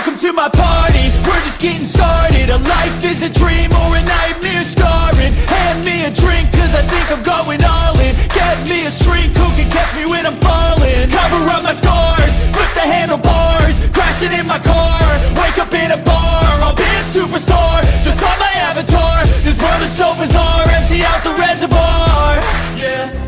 Welcome to my party, we're just getting started. A life is a dream or a nightmare scarring. Hand me a drink cause I think I'm going all in. Get me a shrink who can catch me when I'm falling. Cover up my scars, flip the handlebars. Crashing in my car, wake up in a bar. I'll be a superstar, just on my avatar. This world is so bizarre, empty out the reservoir. Yeah.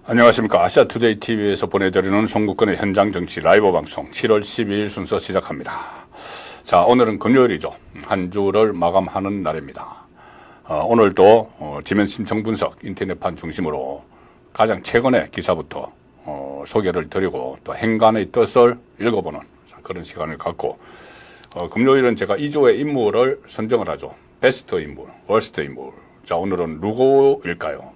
안녕하십니까. 아시아투데이 TV에서 보내드리는 송국근의 현장 정치 라이브 방송 7월 12일 순서 시작합니다. 자, 오늘은 금요일이죠. 한 주를 마감하는 날입니다. 오늘도 지면 심층 분석 인터넷판 중심으로 가장 최근의 기사부터 소개를 드리고 또 행간의 뜻을 읽어보는 그런 시간을 갖고 금요일은 제가 2주의 인물을 선정을 하죠. 베스트 인물, 월스트 인물. 자, 오늘은 누구일까요?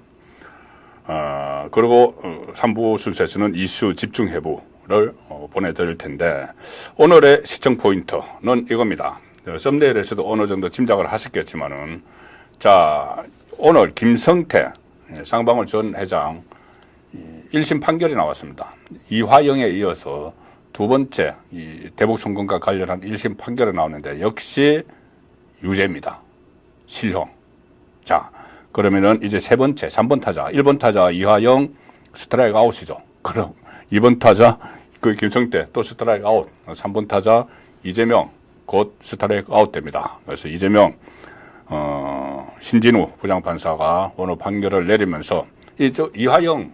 그리고 3부 순서에서는 이슈 집중 해부를 보내드릴 텐데 오늘의 시청 포인트는 이겁니다. 썸네일에서도 어느 정도 짐작을 하셨겠지만은 자, 오늘 김성태 쌍방울 전 회장 1심 판결이 나왔습니다. 이화영에 이어서 두 번째 이 대북 송금과 관련한 1심 판결이 나오는데 역시 유죄입니다. 실형. 자, 그러면은 이제 세 번째, 3번 타자, 1번 타자 이화영 스트라이크 아웃이죠. 그럼 2번 타자 그 김성태 또 스트라이크 아웃, 3번 타자 이재명 곧 스트라이크 아웃 됩니다. 그래서 이재명, 신진우 부장판사가 오늘 판결을 내리면서 이화영,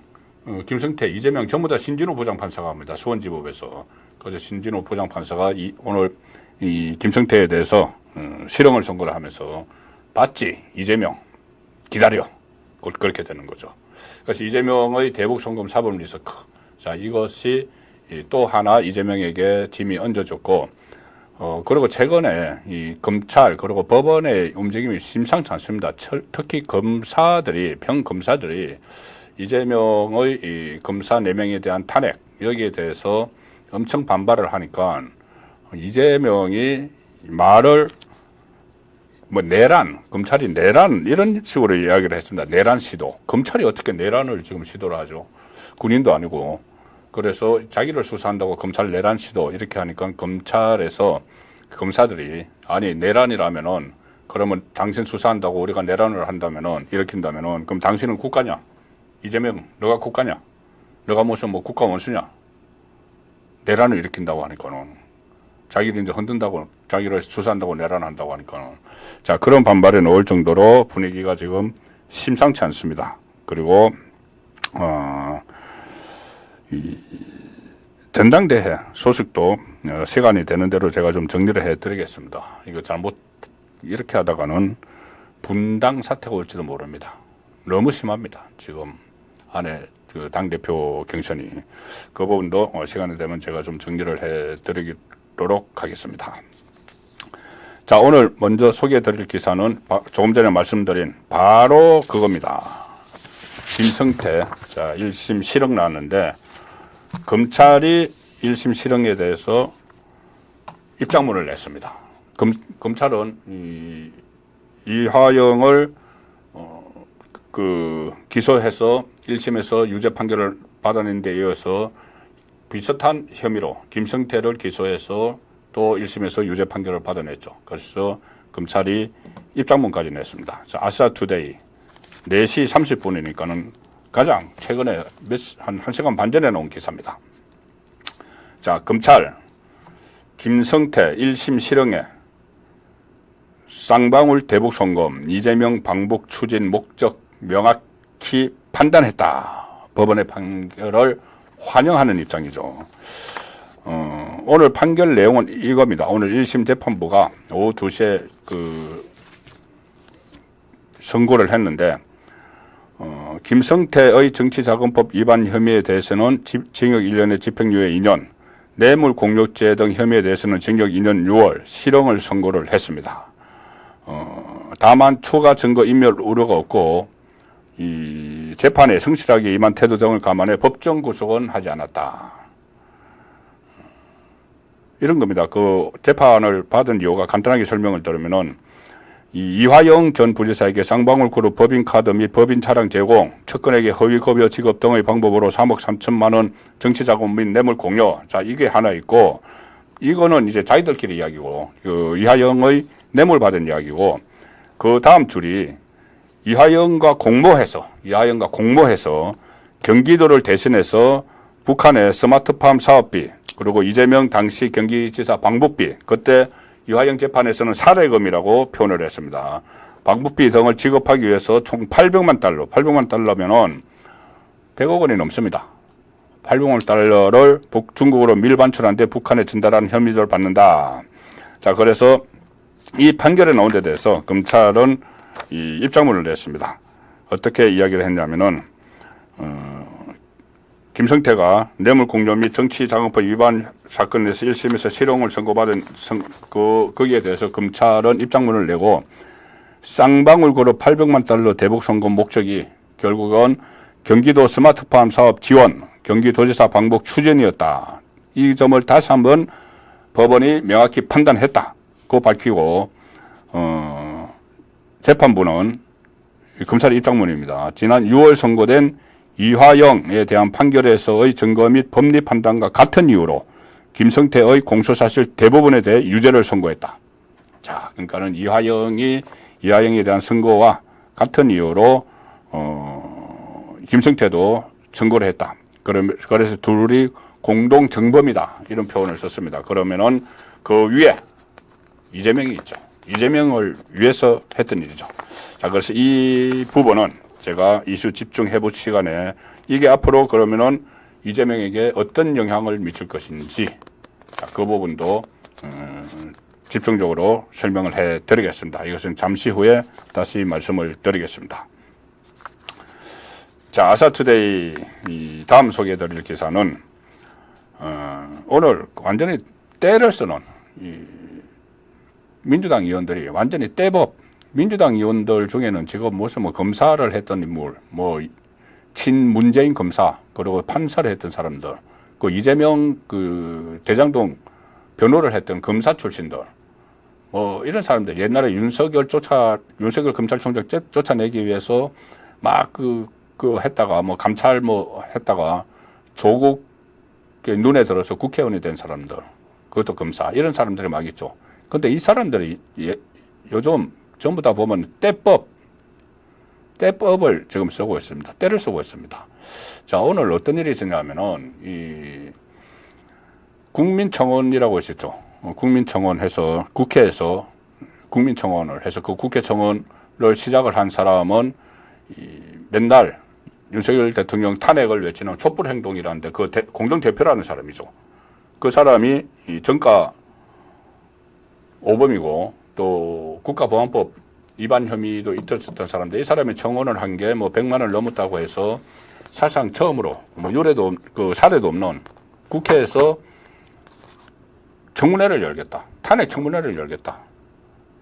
김성태, 이재명 전부 다 신진우 부장판사가 합니다. 수원지법에서. 그래서 신진우 부장판사가 오늘 이 김성태에 대해서 실형을 선고를 하면서 봤지 이재명. 기다려. 곧 그렇게 되는 거죠. 그래서 이재명의 대북 송금 사법 리스크. 자, 이것이 또 하나 이재명에게 짐이 얹어졌고, 그리고 최근에 이 검찰, 그리고 법원의 움직임이 심상치 않습니다. 특히 검사들이, 평검사들이 이재명의 이 검사 4명에 대한 탄핵, 여기에 대해서 엄청 반발을 하니까 이재명이 말을 내란, 검찰이 내란, 이런 식으로 이야기를 했습니다. 내란 시도. 검찰이 어떻게 내란을 지금 시도를 하죠? 군인도 아니고. 그래서 자기를 수사한다고 검찰 내란 시도 이렇게 하니까 검찰에서 검사들이 아니, 내란이라면은 그러면 당신 수사한다고 우리가 내란을 한다면은, 일으킨다면은 그럼 당신은 국가냐? 이재명, 너가 국가냐? 너가 무슨 국가 원수냐? 내란을 일으킨다고 하니까는. 자기를 이제 흔든다고, 자기를 수사한다고 내란한다고 하니까. 자, 그런 반발에 넣을 정도로 분위기가 지금 심상치 않습니다. 그리고, 이 전당대회 소식도 시간이 되는 대로 제가 좀 정리를 해 드리겠습니다. 이거 잘못 이렇게 하다가는 분당 사태가 올지도 모릅니다. 너무 심합니다. 지금 안에 그 당대표 경선이. 그 부분도 시간이 되면 제가 좀 정리를 해 드리도록 하겠습니다. 자, 오늘 먼저 소개해 드릴 기사는 조금 전에 말씀드린 바로 그겁니다. 김성태, 자, 1심 실형 나왔는데 검찰이 1심 실형에 대해서 입장문을 냈습니다. 검찰은 이화영을 기소해서 1심에서 유죄 판결을 받아낸 데 이어서 비슷한 혐의로 김성태를 기소해서 또 1심에서 유죄 판결을 받아냈죠. 그래서 검찰이 입장문까지 냈습니다. 자, 아시아투데이 4시 30분이니까는 가장 최근에 한 1시간 반 전에 나온 기사입니다. 자, 검찰 김성태 1심 실형에 쌍방울 대북 송금 이재명 방북 추진 목적 명확히 판단했다. 법원의 판결을 환영하는 입장이죠. 오늘 판결 내용은 이겁니다. 오늘 1심 재판부가 오후 2시에 선고를 했는데, 김성태의 정치자금법 위반 혐의에 대해서는 징역 1년에 집행유예 2년, 뇌물공여죄 등 혐의에 대해서는 징역 2년 6월 실형을 선고를 했습니다. 다만 추가 증거 인멸 우려가 없고 이 재판에 성실하게 임한 태도 등을 감안해 법정 구속은 하지 않았다. 이런 겁니다. 그 재판을 받은 이유가 간단하게 설명을 드리면은 이 이화영 전 부지사에게 쌍방울그룹 법인카드 및 법인 차량 제공, 측근에게 허위급여 지급 등의 방법으로 3억 3천만 원 정치자금 및 뇌물 공여. 자, 이게 하나 있고, 이거는 이제 자기들끼리 이야기고, 그 이화영의 뇌물 받은 이야기고, 그 다음 줄이 이화영과 공모해서 경기도를 대신해서 북한의 스마트팜 사업비, 그리고 이재명 당시 경기지사 방북비, 그때 이화영 재판에서는 살해금이라고 표현을 했습니다. 방북비 등을 지급하기 위해서 총 800만 달러면은 100억 원이 넘습니다. 800만 달러를 중국으로 밀반출한 데 북한에 전달한 혐의를 받는다. 자, 그래서 이 판결에 나온 데 대해서 검찰은 이 입장문을 냈습니다. 어떻게 이야기를 했냐면은, 김성태가 뇌물 공여 및 정치자금법 위반 사건에서 1심에서 실형을 선고받은 거기에 대해서 검찰은 입장문을 내고 쌍방울그룹 800만 달러 대북 송금 목적이 결국은 경기도 스마트팜 사업 지원, 경기도지사 방북 추진이었다. 이 점을 다시 한번 법원이 명확히 판단했다고 밝히고 재판부는 검찰의 입장문입니다. 지난 6월 선고된 이화영에 대한 판결에서의 증거 및 법리 판단과 같은 이유로 김성태의 공소사실 대부분에 대해 유죄를 선고했다. 자, 그러니까는 이화영에 대한 선고와 같은 이유로 김성태도 선고를 했다. 그래서 둘이 공동 정범이다. 이런 표현을 썼습니다. 그러면은 그 위에 이재명이 있죠. 이재명을 위해서 했던 일이죠. 자, 그래서 이 부분은 제가 이슈 집중해 볼 시간에 이게 앞으로 그러면은 이재명에게 어떤 영향을 미칠 것인지, 자, 그 부분도 집중적으로 설명을 해 드리겠습니다. 이것은 잠시 후에 다시 말씀을 드리겠습니다. 자, 아사투데이 이 다음 소개해 드릴 기사는 오늘 완전히 때를 쓰는 이 민주당 의원들이 완전히 때법, 민주당 의원들 중에는 지금 무슨 뭐 검사를 했던 인물, 뭐 친문재인 검사, 그리고 판사를 했던 사람들, 그 이재명 그 대장동 변호를 했던 검사 출신들, 뭐 이런 사람들 옛날에 윤석열 검찰총장 쫓아내기 위해서 막 그 했다가 뭐 감찰 뭐 했다가 조국 눈에 들어서 국회의원이 된 사람들, 그것도 검사, 이런 사람들이 막 있죠. 근데 이 사람들이 요즘 전부 다 보면 때법을 지금 쓰고 있습니다. 때를 쓰고 있습니다. 자, 오늘 어떤 일이 있었냐면은, 이 국민청원이라고 있었죠. 국민청원 해서 국회에서 국민청원을 해서 그 국회청원을 시작을 한 사람은 맨날 윤석열 대통령 탄핵을 외치는 촛불행동이라는데 그 공동대표라는 사람이죠. 그 사람이 이 정가 오범이고 또 국가보안법 위반 혐의도 있었던 사람인데 이 사람이 청원을 한 게 뭐 100만 원을 넘었다고 해서 사실상 처음으로 뭐 유례도 그 사례도 없는 국회에서 청문회를 열겠다. 탄핵 청문회를 열겠다.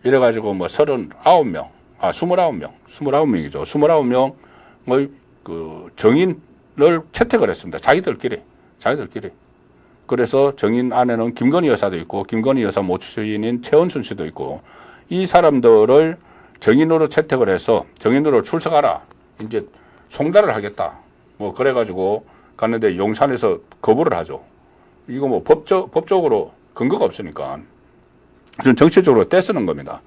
이래가지고 뭐 29명이죠. 29명의 그 정인을 채택을 했습니다. 자기들끼리. 그래서 정인 안에는 김건희 여사도 있고 김건희 여사 모친인 최원순 씨도 있고 이 사람들을 정인으로 채택을 해서 정인으로 출석하라. 이제 송달을 하겠다. 뭐 그래가지고 갔는데 용산에서 거부를 하죠. 이거 뭐 법적으로 근거가 없으니까 좀 정치적으로 떼쓰는 겁니다.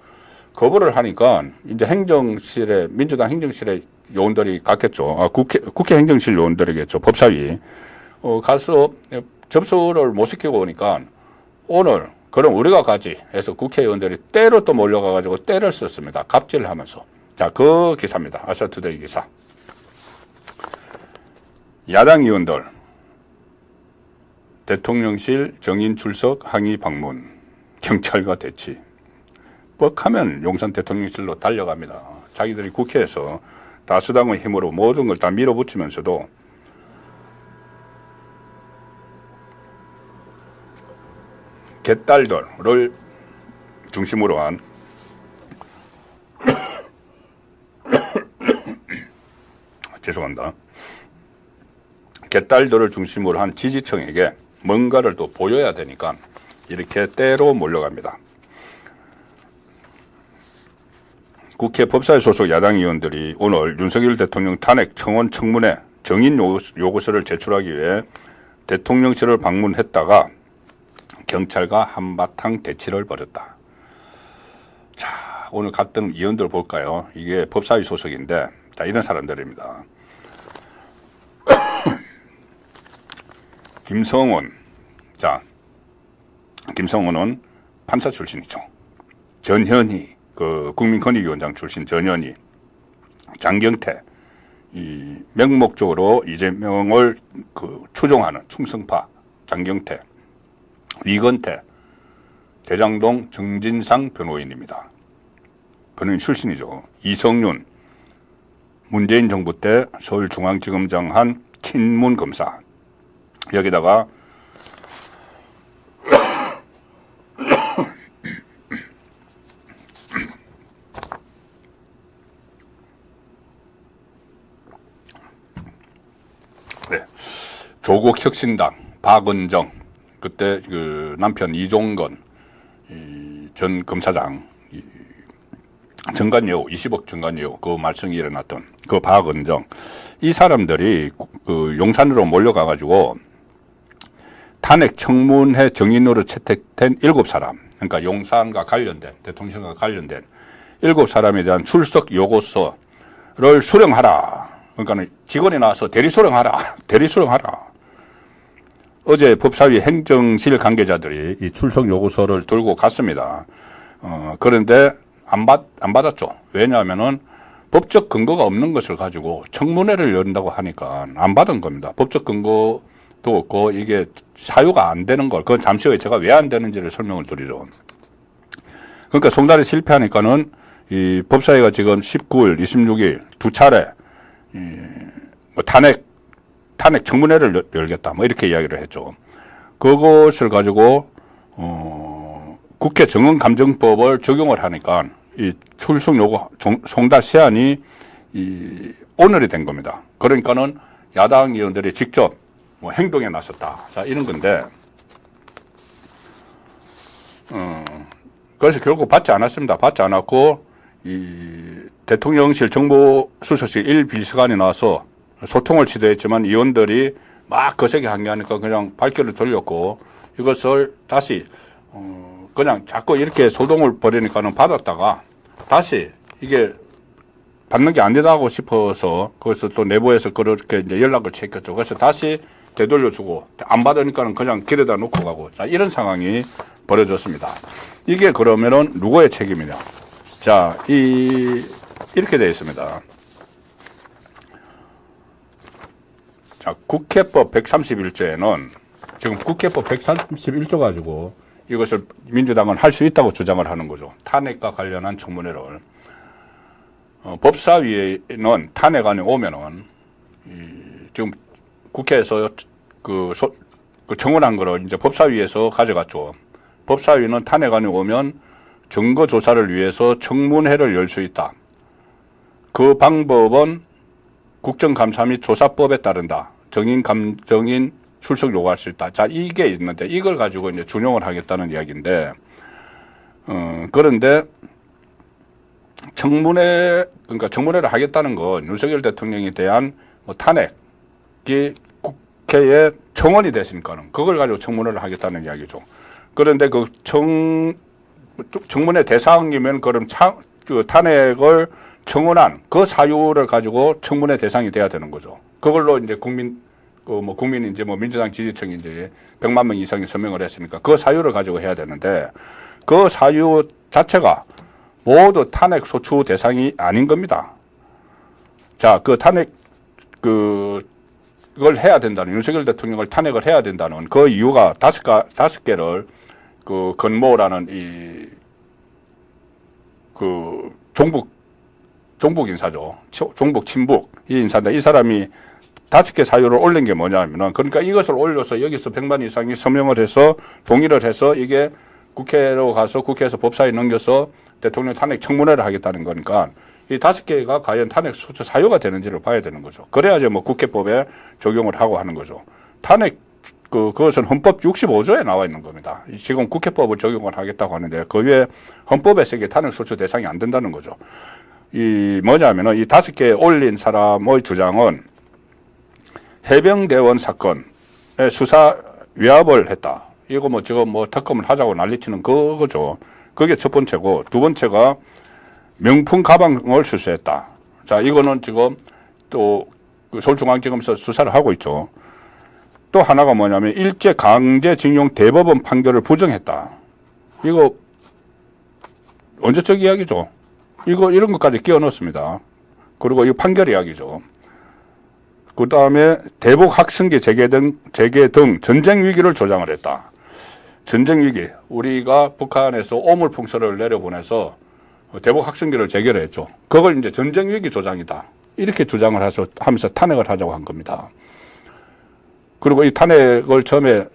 거부를 하니까 이제 행정실에 민주당 행정실에 요원들이 갔겠죠. 국회 행정실 요원들이겠죠. 법사위 가서 접수를 못 시키고 오니까 오늘 그럼 우리가 가지 해서 국회의원들이 때로 또 몰려가가지고 때를 썼습니다. 갑질을 하면서. 자, 그 기사입니다. 아사투데이 기사. 야당 의원들 대통령실 정인 출석 항의 방문 경찰과 대치. 뻑하면 용산 대통령실로 달려갑니다. 자기들이 국회에서 다수당의 힘으로 모든 걸 다 밀어붙이면서도 개딸들을 중심으로 한 죄송합니다. 개딸들을 중심으로 한 지지층에게 뭔가를 또 보여야 되니까 이렇게 때로 몰려갑니다. 국회 법사위 소속 야당 의원들이 오늘 윤석열 대통령 탄핵 청원 청문회 정인 요구서를 제출하기 위해 대통령실을 방문했다가 경찰과 한바탕 대치를 벌였다. 자, 오늘 갔던 의원들 볼까요? 이게 법사위 소속인데, 자, 이런 사람들입니다. 김성원. 자, 김성원은 판사 출신이죠. 전현희, 그 국민권익위원장 출신 전현희, 장경태, 이 맹목적으로 이재명을 그 추종하는 충성파 장경태, 위건태, 대장동 정진상 변호인입니다. 변호인 출신이죠. 이성윤, 문재인 정부 때 서울중앙지검장 한 친문 검사. 여기다가 네. 조국혁신당 박은정, 그때 그 남편 이종건 전 검사장 정관예우 20억 정관예우 그 말썽이 일어났던 그 박은정, 이 사람들이 그 용산으로 몰려가가지고 탄핵 청문회 정인으로 채택된 7사람, 그러니까 용산과 관련된, 대통령과 관련된 7사람에 대한 출석 요구서를 수령하라. 그러니까 직원이 나와서 대리수령하라. 대리수령하라. 어제 법사위 행정실 관계자들이 이 출석 요구서를 들고 갔습니다. 그런데 안 받았죠. 왜냐하면은 법적 근거가 없는 것을 가지고 청문회를 열린다고 하니까 안 받은 겁니다. 법적 근거도 없고 이게 사유가 안 되는 걸, 그건 잠시 후에 제가 왜 안 되는지를 설명을 드리죠. 그러니까 송달에 실패하니까는 이 법사위가 지금 19일, 26일 두 차례 뭐 탄핵 청문회를 열겠다, 뭐 이렇게 이야기를 했죠. 그것을 가지고 국회 정언감정법을 적용을 하니까 이 출석 요구 송달 세안이 오늘이 된 겁니다. 그러니까는 야당 의원들이 직접 뭐 행동에 나섰다. 자, 이런 건데, 그래서 결국 받지 않았습니다. 받지 않았고, 이 대통령실 정보수석실 1비서관이 나와서 소통을 시도했지만 의원들이 막 거세게 항의하니까 그냥 발길을 돌렸고, 이것을 다시 그냥 자꾸 이렇게 소동을 벌이니까는 받았다가 다시 이게 받는 게 아니다고 싶어서 거기서 또 내부에서 그렇게 이제 연락을 취했겠죠. 그래서 다시 되돌려주고 안 받으니까는 그냥 길에다 놓고 가고, 자, 이런 상황이 벌어졌습니다. 이게 그러면은 누구의 책임이냐? 자, 이렇게 되어 있습니다. 자, 국회법 131조에는 지금 국회법 131조 가지고 이것을 민주당은 할 수 있다고 주장을 하는 거죠. 탄핵과 관련한 청문회를. 법사위에는 탄핵안이 오면은 지금 국회에서 그 청원한 거를 이제 법사위에서 가져갔죠. 법사위는 탄핵안이 오면 증거 조사를 위해서 청문회를 열 수 있다. 그 방법은 국정감사 및 조사법에 따른다. 정인 출석 요구할 수 있다. 자, 이게 있는데 이걸 가지고 이제 준용을 하겠다는 이야기인데, 그런데 그러니까 청문회를 하겠다는 건 윤석열 대통령에 대한 뭐 탄핵이 국회에 청원이 됐으니까는 그걸 가지고 청문회를 하겠다는 이야기죠. 그런데 그 청문회 대상이면 그럼 그 탄핵을 청원한 그 사유를 가지고 청문회 대상이 돼야 되는 거죠. 그걸로 이제 국민이 이제 뭐 민주당 지지층이 이제 100만 명 이상이 서명을 했으니까 그 사유를 가지고 해야 되는데 그 사유 자체가 모두 탄핵 소추 대상이 아닌 겁니다. 자, 그 탄핵 그걸 해야 된다는, 윤석열 대통령을 탄핵을 해야 된다는 그 이유가 다섯 개를 그 건모라는 그 종북 인사죠. 종북 친북 이 인사인데 이 사람이 5개 사유를 올린 게 뭐냐면은, 그러니까 이것을 올려서 여기서 100만 이상이 서명을 해서 동의를 해서 이게 국회로 가서 국회에서 법사위에 넘겨서 대통령 탄핵 청문회를 하겠다는 거니까 이 5개가 과연 탄핵 소추 사유가 되는지를 봐야 되는 거죠. 그래야지 뭐 국회법에 적용을 하고 하는 거죠. 탄핵 그것은 헌법 65조에 나와 있는 겁니다. 지금 국회법을 적용을 하겠다고 하는데 그 위에 헌법에서 이게 탄핵소추 대상이 안 된다는 거죠. 이 뭐냐면은 이 5개 올린 사람의 주장은 해병대원 사건에 수사 위압을 했다. 이거 뭐 지금 뭐 특검을 하자고 난리치는 그거죠. 그게 첫 번째고, 두 번째가 명품 가방을 수수했다. 자, 이거는 지금 또 서울중앙지검에서 수사를 하고 있죠. 또 하나가 뭐냐면 일제 강제징용 대법원 판결을 부정했다. 이거 언제적 이야기죠. 이런 것까지 끼워 넣었습니다. 그리고 이 판결 이야기죠. 그 다음에 대북 학생기 재개 등 전쟁 위기를 조장을 했다. 전쟁 위기, 우리가 북한에서 오물풍선을 내려보내서 대북 학생기를 재개했죠. 그걸 이제 전쟁 위기 조장이다. 이렇게 주장을 하면서 탄핵을 하자고 한 겁니다. 그리고 이 탄핵을 처음에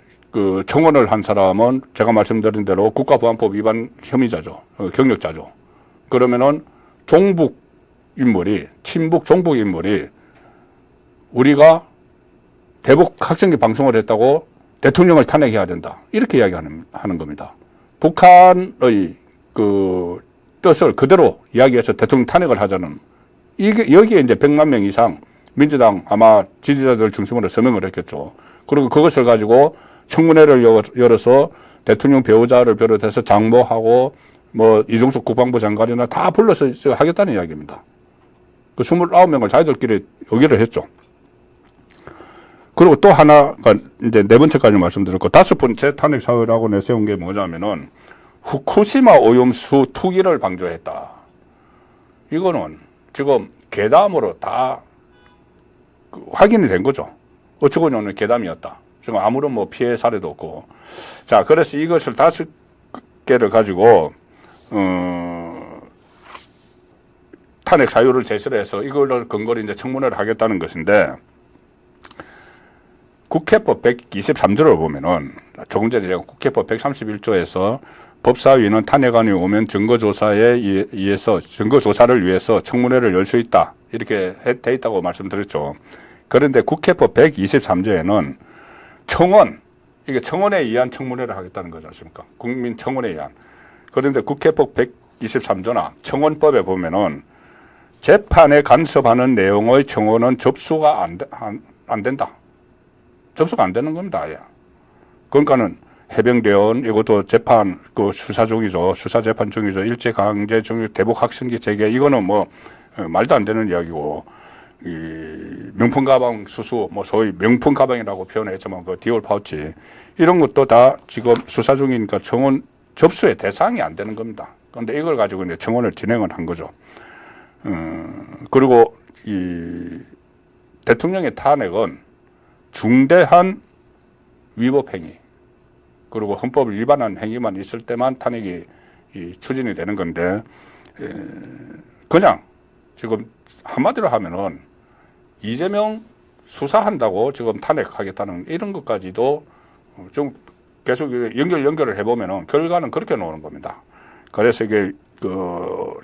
청원을 한 사람은 제가 말씀드린 대로 국가보안법 위반 혐의자죠. 경력자죠. 그러면은 종북 인물이, 친북 종북 인물이 우리가 대북 학생기 방송을 했다고 대통령을 탄핵해야 된다. 이렇게 이야기하는 겁니다. 북한의 뜻을 그대로 이야기해서 대통령 탄핵을 하자는, 여기에 이제 100만 명 이상 민주당 아마 지지자들 중심으로 서명을 했겠죠. 그리고 그것을 가지고 청문회를 열어서 대통령 배우자를 비롯해서 장모하고 뭐 이종석 국방부 장관이나 다 불러서 하겠다는 이야기입니다. 그 29명을 자기들끼리 의결을 했죠. 그리고 또 하나가 이제 네 번째까지 말씀드렸고, 다섯 번째 탄핵 사유라고 내세운 게 뭐냐면은 후쿠시마 오염수 투기를 방조했다. 이거는 지금 괴담으로 다 확인이 된 거죠. 어쩌고저쩌고 괴담이었다. 지금 아무런 뭐 피해 사례도 없고. 자, 그래서 이것을 5개를 가지고 탄핵 사유를 제시를 해서 이걸 근거로 이제 청문회를 하겠다는 것인데, 국회법 123조를 보면은 조금 전에 제가 국회법 131조에서 법사위는 탄핵안이 오면 증거조사를 위해서 청문회를 열 수 있다. 이렇게 돼 있다고 말씀드렸죠. 그런데 국회법 123조에는 이게 청원에 의한 청문회를 하겠다는 거지 않습니까? 국민청원에 의한. 그런데 국회법 123조나 청원법에 보면은 재판에 간섭하는 내용의 청원은 접수가 안 된다. 접수가 안 되는 겁니다, 아예. 그러니까는 해병대원, 이것도 재판, 수사 중이죠. 수사 재판 중이죠. 일제강제징용 대북 학생기 재개, 이거는 뭐, 말도 안 되는 이야기고, 이 명품 가방 수수, 뭐 소위 명품 가방이라고 표현했지만 그 디올 파우치, 이런 것도 다 지금 수사 중이니까 청원 접수의 대상이 안 되는 겁니다. 그런데 이걸 가지고 이제 청원을 진행을 한 거죠. 그리고 이 대통령의 탄핵은 중대한 위법 행위, 그리고 헌법을 위반한 행위만 있을 때만 탄핵이 추진이 되는 건데, 그냥 지금 한마디로 하면은 이재명 수사한다고 지금 탄핵하겠다는 이런 것까지도 좀 계속 연결을 해보면은 결과는 그렇게 나오는 겁니다. 그래서 이게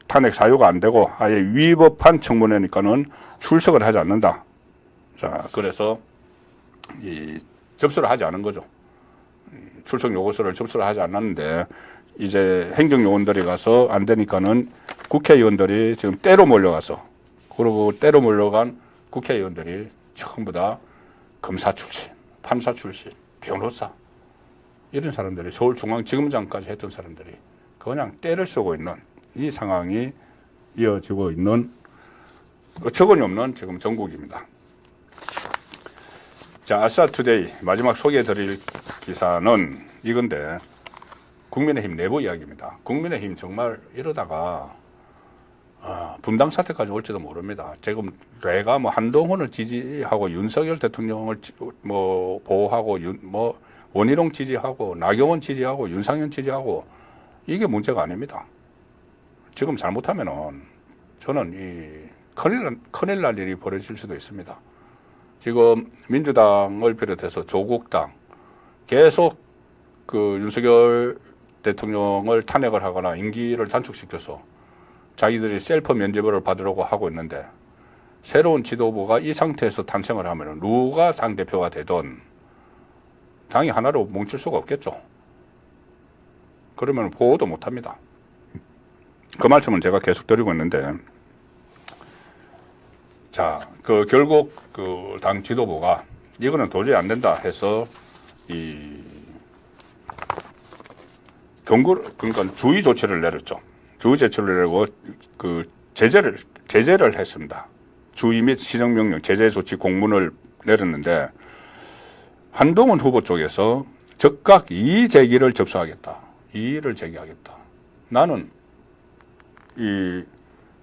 탄핵 사유가 안 되고 아예 위법한 청문회니까는 출석을 하지 않는다. 자, 그래서 접수를 하지 않은 거죠. 출석 요구서를 접수를 하지 않았는데, 이제 행정요원들이 가서 안 되니까는 국회의원들이 지금 때로 몰려가서, 그리고 때로 몰려간 국회의원들이 전부 다 검사 출신, 판사 출신, 변호사, 이런 사람들이 서울중앙지검장까지 했던 사람들이 그냥 때를 쓰고 있는 이 상황이 이어지고 있는 어처구니 없는 지금 전국입니다. 자, 아시아투데이 마지막 소개해드릴 기사는 이건데, 국민의힘 내부 이야기입니다. 국민의힘 정말 이러다가 분당 사태까지 올지도 모릅니다. 지금 내가 뭐 한동훈을 지지하고 윤석열 대통령을 뭐 보호하고 뭐 원희룡 지지하고 나경원 지지하고 윤상현 지지하고, 이게 문제가 아닙니다. 지금 잘못하면은 저는 이 큰일 날 일이 벌어질 수도 있습니다. 지금 민주당을 비롯해서 조국당 계속 윤석열 대통령을 탄핵을 하거나 임기를 단축시켜서 자기들이 셀프 면죄부를 받으려고 하고 있는데, 새로운 지도부가 이 상태에서 탄생을 하면 누가 당대표가 되든 당이 하나로 뭉칠 수가 없겠죠. 그러면 보호도 못합니다. 그 말씀은 제가 계속 드리고 있는데, 자, 결국 당 지도부가 이거는 도저히 안 된다 해서 그러니까 주의 조치를 내렸죠. 주의 조치를 내고 제재를 했습니다. 주의 및 시정명령 제재 조치 공문을 내렸는데, 한동훈 후보 쪽에서 즉각 이의 제기를 접수하겠다. 이의를 제기하겠다. 나는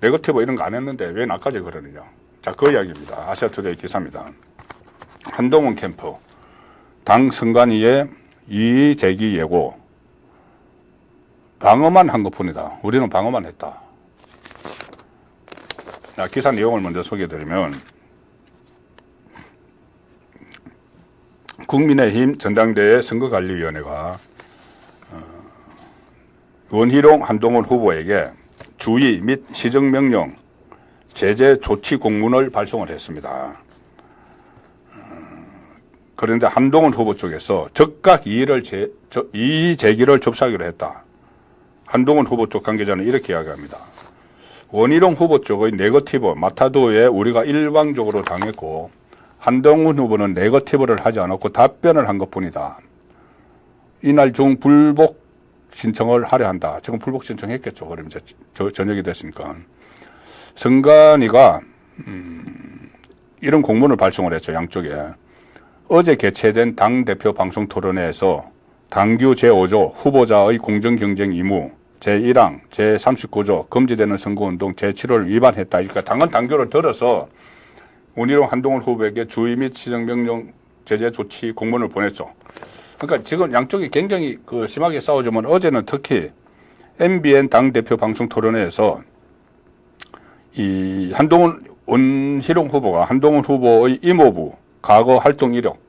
네거티브 이런 거 안 했는데 왜 나까지 그러느냐. 자, 그 이야기입니다. 아시아투데이 기사입니다. 한동훈 캠프 당 선관위의 이의 제기 예고 방어만 한 것뿐이다. 우리는 방어만 했다. 자, 기사 내용을 먼저 소개해드리면, 국민의힘 전당대회 선거관리위원회가 원희룡 한동훈 후보에게 주의 및 시정명령 제재 조치 공문을 발송을 했습니다. 그런데 한동훈 후보 쪽에서 즉각 이의 제기를 접수하기로 했다. 한동훈 후보 쪽 관계자는 이렇게 이야기합니다. 원희룡 후보 쪽의 네거티브 마타도에 우리가 일방적으로 당했고, 한동훈 후보는 네거티브를 하지 않았고 답변을 한 것뿐이다. 이날 중 불복 신청을 하려 한다. 지금 불복 신청했겠죠. 그럼 이제 저녁이 됐으니까. 선관위가 이런 공문을 발송을 했죠. 양쪽에. 어제 개최된 당대표 방송 토론회에서 당규 제5조 후보자의 공정경쟁 의무 제1항 제39조 금지되는 선거운동 제7호를 위반했다. 그러니까 당헌 당규를 들어서 원희룡 한동훈 후보에게 주의 및 시정명령 제재 조치 공문을 보냈죠. 그러니까 지금 양쪽이 굉장히 심하게 싸우지만, 어제는 특히 MBN 당대표 방송 토론회에서 이 원희룡 후보가 한동훈 후보의 이모부, 과거 활동 이력,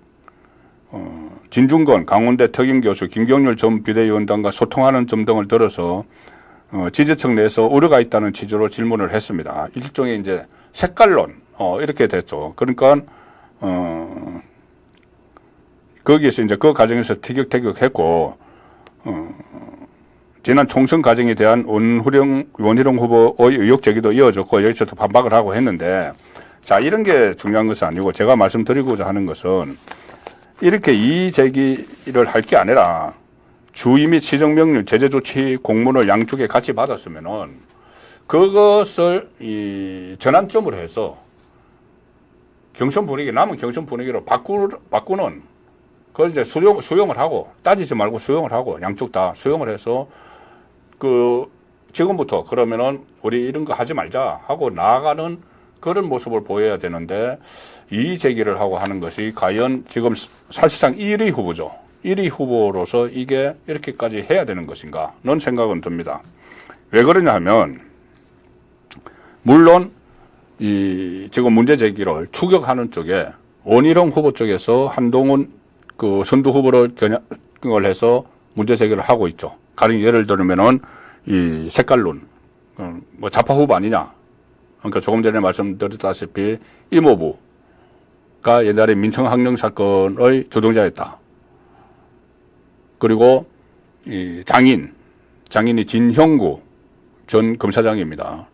진중권 강원대 특임교수 김경률 전 비대위원장과 소통하는 점 등을 들어서 지지층 내에서 우려가 있다는 취지로 질문을 했습니다. 일종의 이제 색깔론 이렇게 됐죠. 그러니까 거기에서 이제 그 과정에서 티격태격했고, 지난 총선 과정에 대한 원희룡 후보의 의혹 제기도 이어졌고, 여기서도 반박을 하고 했는데, 자, 이런 게 중요한 것은 아니고, 제가 말씀드리고자 하는 것은 이렇게 이의 제기를 할 게 아니라 주의 및 시정명령 제재 조치 공문을 양쪽에 같이 받았으면은 그것을 전환점을 해서 경선 분위기, 남은 경선 분위기로 바꾸는, 그걸 이제 수용을 하고, 따지지 말고 수용을 하고, 양쪽 다 수용을 해서 지금부터 그러면은 우리 이런 거 하지 말자 하고 나아가는 그런 모습을 보여야 되는데, 이의 제기를 하고 하는 것이 과연 지금 사실상 1위 후보죠. 1위 후보로서 이게 이렇게까지 해야 되는 것인가는 생각은 듭니다. 왜 그러냐 하면, 물론 지금 문제 제기를 추격하는 쪽에 원희룡 후보 쪽에서 한동훈 선두 후보를 겨냥을 해서 문제 제기를 하고 있죠. 가령 예를 들면은 이 색깔론, 뭐 좌파 후보 아니냐. 그러니까 조금 전에 말씀드렸다시피 이모부가 옛날에 민청학령 사건의 주동자였다. 그리고 이 장인이 진형구 전 검사장입니다.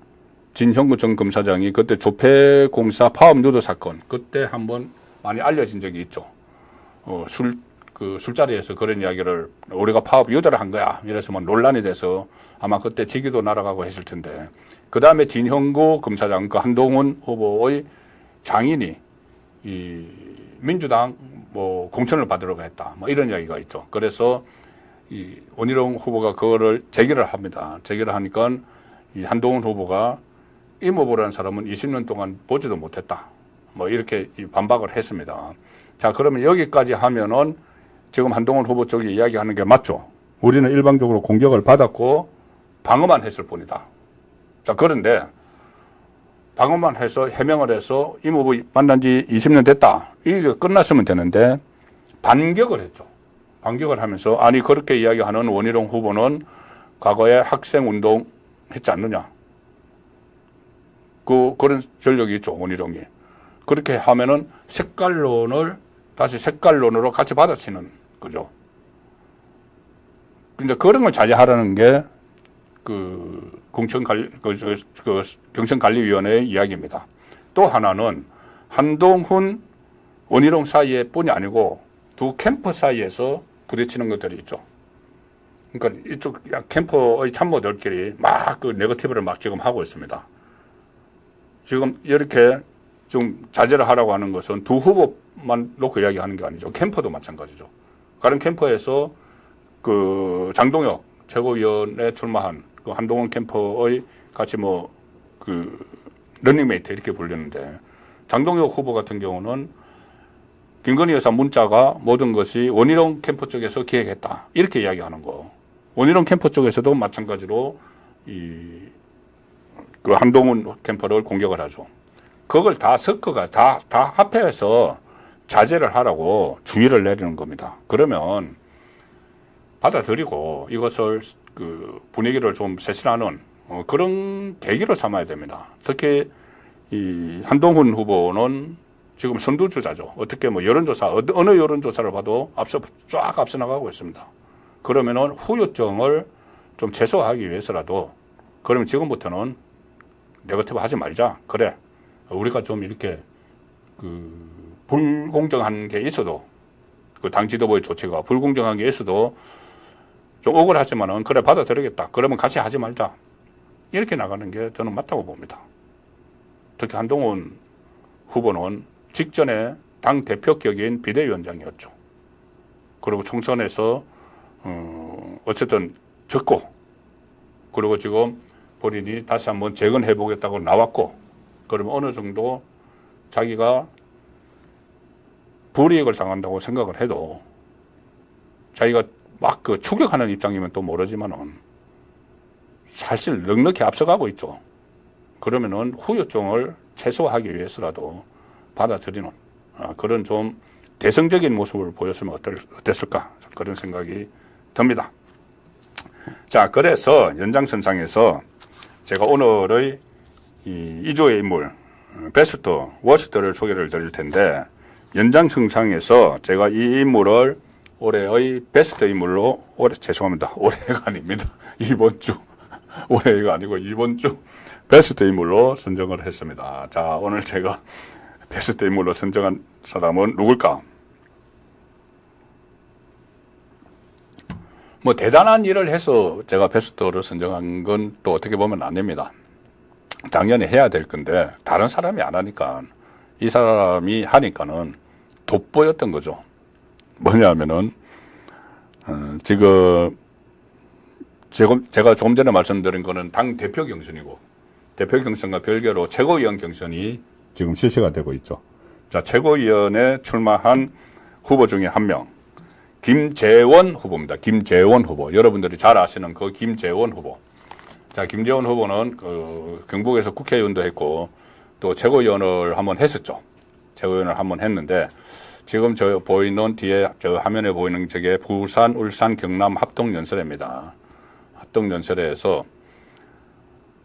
진형구 전 검사장이 그때 조폐공사 파업 누드 사건, 그때 한번 많이 알려진 적이 있죠. 술자리에서 그런 이야기를 우리가 파업 유도를 한 거야. 이래서 뭐 논란이 돼서 아마 그때 직위도 날아가고 했을 텐데, 그 다음에 진형구 검사장, 한동훈 후보의 장인이 이 민주당 뭐 공천을 받으려고 했다. 뭐 이런 이야기가 있죠. 그래서 이 원희룡 후보가 그거를 제기를 합니다. 제기를 하니까 이 한동훈 후보가 이모부라는 사람은 20년 동안 보지도 못했다. 뭐 이렇게 반박을 했습니다. 자, 그러면 여기까지 하면은 지금 한동훈 후보 쪽이 이야기하는 게 맞죠. 우리는 일방적으로 공격을 받았고 방어만 했을 뿐이다. 자, 그런데 방어만 해서 해명을 해서 이모부 만난 지 20년 됐다. 이게 끝났으면 되는데 반격을 했죠. 반격을 하면서, 아니 그렇게 이야기하는 원희룡 후보는 과거에 학생운동 했지 않느냐. 그런 전력이 있죠, 원희룡이. 그렇게 하면은 색깔론을 다시 색깔론으로 같이 받아치는 그죠? 근데 그런 걸 자제하라는 게 그 경선관리위원회의 이야기입니다. 또 하나는 한동훈, 원희룡 사이에 뿐이 아니고 두 캠프 사이에서 부딪히는 것들이 있죠. 그러니까 이쪽 캠프의 참모들끼리 막 그 네거티브를 막 지금 하고 있습니다. 지금 이렇게 좀 자제를 하라고 하는 것은 두 후보만 놓고 이야기하는 게 아니죠. 캠프도 마찬가지죠. 다른 캠프에서 그 장동혁 최고위원에 출마한 그 한동훈 캠프의 같이 뭐 그 러닝메이트 이렇게 불리는데 장동혁 후보 같은 경우는 김건희 여사 문자가 모든 것이 원희룡 캠프 쪽에서 기획했다 이렇게 이야기하는 거. 원희룡 캠프 쪽에서도 마찬가지로 그 한동훈 캠프를 공격을 하죠. 그걸 다 섞어가 다 합해서 자제를 하라고 주의를 내리는 겁니다. 그러면 받아들이고 이것을 그 분위기를 좀 쇄신하는 그런 계기로 삼아야 됩니다. 특히 이 한동훈 후보는 지금 선두주자죠. 어떻게 뭐 여론조사 어느 여론조사를 봐도 쫙 앞서 나가고 있습니다. 그러면은 후유증을 좀 최소화하기 위해서라도 그러면 지금부터는 네거티브 하지 말자. 그래. 우리가 좀 이렇게 그 불공정한 게 있어도 그 당 지도부의 조치가 불공정한 게 있어도 좀 억울하지만은 그래 받아들이겠다. 그러면 같이 하지 말자. 이렇게 나가는 게 저는 맞다고 봅니다. 특히 한동훈 후보는 직전에 당 대표 격인 비대위원장이었죠. 그리고 총선에서 어쨌든 졌고 그리고 지금 본인이 다시 한번 재건해 보겠다고 나왔고 그러면 어느 정도 자기가 불이익을 당한다고 생각을 해도 자기가 막 그 추격하는 입장이면 또 모르지만은 사실 넉넉히 앞서가고 있죠. 그러면은 후유증을 최소화하기 위해서라도 받아들이는 그런 좀 대승적인 모습을 보였으면 어땠을까 그런 생각이 듭니다. 자, 그래서 연장선상에서 제가 오늘의 이주의 인물 베스트 워스트를 소개를 드릴 텐데 연장선상에서 제가 이 인물을 올해의 베스트 인물로 죄송합니다. 올해가 아닙니다. 이번 주 올해가 아니고 이번 주 베스트 인물로 선정을 했습니다. 자, 오늘 제가 베스트 인물로 선정한 사람은 누굴까? 뭐 대단한 일을 해서 제가 베스트로 선정한 건 또 어떻게 보면 안 됩니다. 당연히 해야 될 건데 다른 사람이 안 하니까 이 사람이 하니까는 돋보였던 거죠. 뭐냐면은 지금 제가 조금 전에 말씀드린 거는 당 대표 경선이고 대표 경선과 별개로 최고위원 경선이 지금 실시가 되고 있죠. 자, 최고위원에 출마한 후보 중에 한 명, 김재원 후보입니다. 김재원 후보. 여러분들이 잘 아시는 그 김재원 후보. 자, 김재원 후보는 그 경북에서 국회의원도 했고 또 최고위원을 한번 했었죠. 최고위원을 한번 했는데 지금 저 보이는 뒤에 저 화면에 보이는 저게 부산, 울산, 경남 합동연설회입니다. 합동연설회에서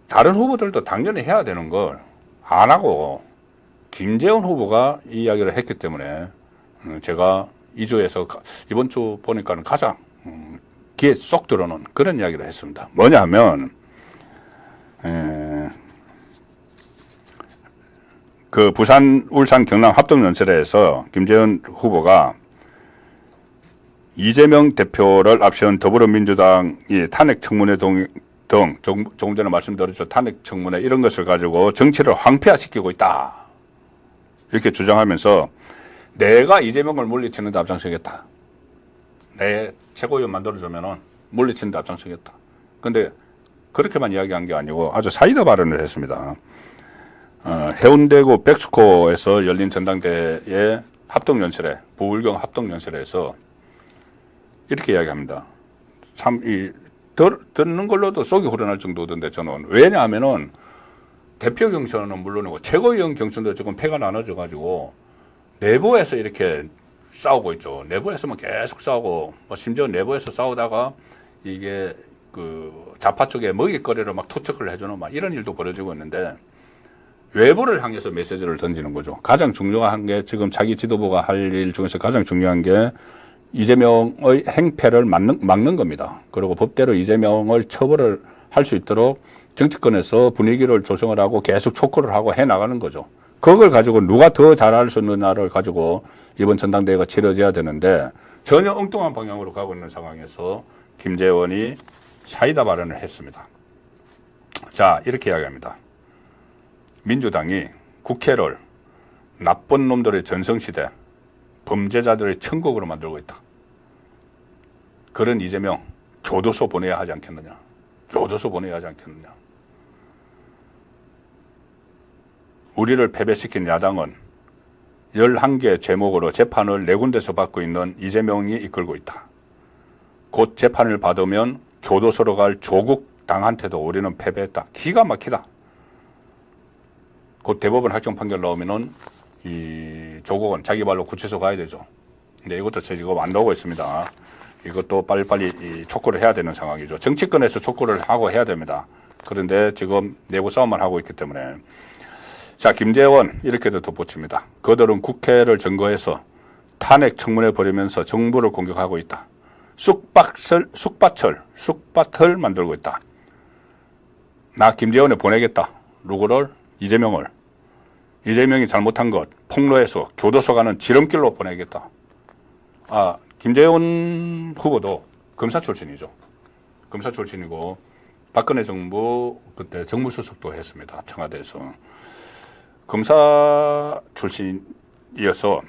다른 후보들도 당연히 해야 되는 걸 안 하고 김재원 후보가 이 이야기를 했기 때문에 제가 2주에서 이번 주 보니까는 가장 귀에 쏙 들어오는 그런 이야기를 했습니다. 뭐냐 하면 그 부산, 울산, 경남 합동연설회에서 김재원 후보가 이재명 대표를 앞세운 더불어민주당이 탄핵 청문회 등 조금 전에 말씀드렸죠. 탄핵 청문회 이런 것을 가지고 정치를 황폐화시키고 있다. 이렇게 주장하면서 내가 이재명을 물리치는 데 앞장서겠다. 내 최고위원 만들어주면은 물리치는 데 앞장서겠다. 근데 그렇게만 이야기한 게 아니고 아주 사이다 발언을 했습니다. 해운대구 백스코에서 열린 전당대회 합동연설회, 부울경 합동연설회에서 이렇게 이야기합니다. 참, 듣는 걸로도 속이 후련할 정도던데 저는. 왜냐하면은 대표 경선은 물론이고 최고위원 경선도 지금 패가 나눠져가지고 내부에서 이렇게 싸우고 있죠. 내부에서만 계속 싸우고, 뭐 심지어 내부에서 싸우다가 이게 그 좌파 쪽에 먹잇거리를 막 투척을 해주는 막 이런 일도 벌어지고 있는데 외부를 향해서 메시지를 던지는 거죠. 가장 중요한 게 지금 자기 지도부가 할 일 중에서 가장 중요한 게 이재명의 행패를 막는 겁니다. 그리고 법대로 이재명을 처벌을 할 수 있도록 정치권에서 분위기를 조성을 하고 계속 촉구를 하고 해나가는 거죠. 그걸 가지고 누가 더 잘할 수 있느냐를 가지고 이번 전당대회가 치러져야 되는데 전혀 엉뚱한 방향으로 가고 있는 상황에서 김재원이 사이다 발언을 했습니다. 자, 이렇게 이야기합니다. 민주당이 국회를 나쁜 놈들의 전성시대, 범죄자들의 천국으로 만들고 있다. 그런 이재명 교도소 보내야 하지 않겠느냐. 교도소 보내야 하지 않겠느냐. 우리를 패배시킨 야당은 11개 제목으로 재판을 4군데서 받고 있는 이재명이 이끌고 있다. 곧 재판을 받으면 교도소로 갈 조국 당한테도 우리는 패배했다. 기가 막히다. 곧 대법원 확정 판결 나오면은 이 조국은 자기 발로 구치소 가야 되죠. 근데 이것도 지금 안 나오고 있습니다. 이것도 빨리빨리 촉구를 해야 되는 상황이죠. 정치권에서 촉구를 하고 해야 됩니다. 그런데 지금 내부 싸움만 하고 있기 때문에. 자, 김재원 이렇게도 덧붙입니다. 그들은 국회를 점거해서 탄핵 청문회 벌이면서 정부를 공격하고 있다. 쑥밭을 만들고 있다. 나 김재원에 보내겠다. 누구를? 이재명을. 이재명이 잘못한 것 폭로해서 교도소 가는 지름길로 보내겠다. 아, 김재원 후보도 검사 출신이죠. 검사 출신이고 박근혜 정부 그때 정무수석도 했습니다. 청와대에서. 검사 출신이어서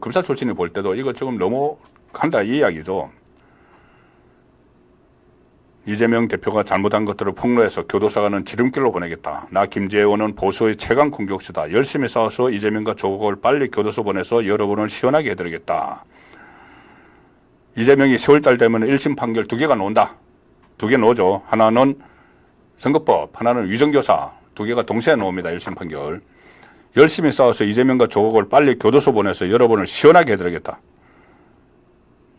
검사 출신이 볼 때도 이거 조금 넘어간다 이 이야기죠. 이재명 대표가 잘못한 것들을 폭로해서 교도소 가는 지름길로 보내겠다. 나 김재원은 보수의 최강 공격수다. 열심히 싸워서 이재명과 조국을 빨리 교도소 보내서 여러분을 시원하게 해드리겠다. 이재명이 10월달 되면 1심 판결 2개가 나온다. 2개 나오죠. 하나는 선거법, 하나는 위정교사. 2개가 동시에 나옵니다. 1심 판결. 열심히 싸워서 이재명과 조국을 빨리 교도소 보내서 여러분을 시원하게 해드리겠다.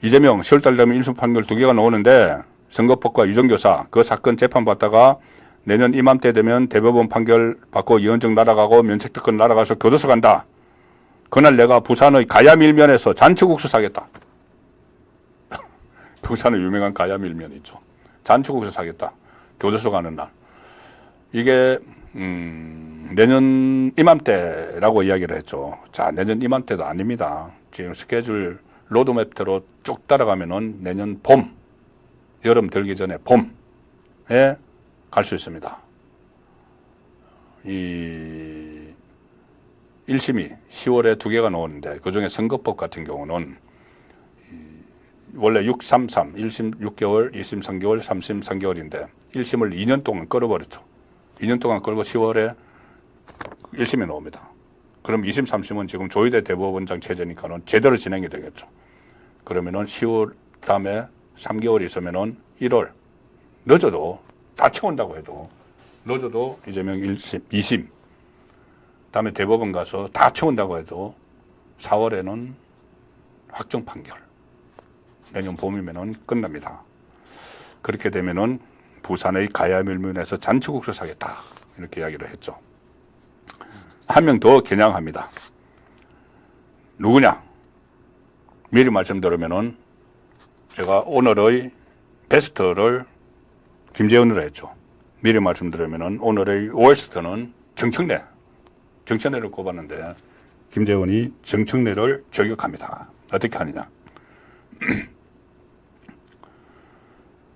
이재명 10월달 되면 1심 판결 2개가 나오는데 선거법과 위정교사 그 사건 재판받다가 내년 이맘때 되면 대법원 판결 받고 이원정 날아가고 면책특권 날아가서 교도소 간다. 그날 내가 부산의 가야밀면에서 잔치국수 사겠다. 부산의 유명한 가야밀면 있죠. 잔치국수 사겠다. 교도소 가는 날. 이게 내년 이맘때라고 이야기를 했죠. 자, 내년 이맘때도 아닙니다. 지금 스케줄 로드맵대로 쭉 따라가면은 내년 봄, 여름 들기 전에 봄에 갈 수 있습니다. 이 1심이 10월에 2개가 나오는데 그중에 선거법 같은 경우는 원래 633, 1심 6개월, 2심 3개월, 3심 3개월인데 1심을 2년 동안 끌어버렸죠. 2년 동안 끌고 10월에 1심이 나옵니다. 그럼 2심, 3심은 지금 조희대 대법원장 체제니까는 제대로 진행이 되겠죠. 그러면은 10월 다음에 3개월 있으면은 1월 늦어도 다 채운다고 해도 늦어도 이재명 1심, 2심 다음에 대법원 가서 다 채운다고 해도 4월에는 확정 판결 내년 봄이면은 끝납니다. 그렇게 되면은 부산의 가야밀면에서 잔치국수 사겠다 이렇게 이야기를 했죠. 한 명 더 겨냥합니다. 누구냐? 미리 말씀드리면은 제가 오늘의 베스트를 김재원으로 했죠. 미리 말씀드리면은 오늘의 월스트는 정청래를 꼽았는데 김재원이 정청래를 저격합니다. 어떻게 하느냐?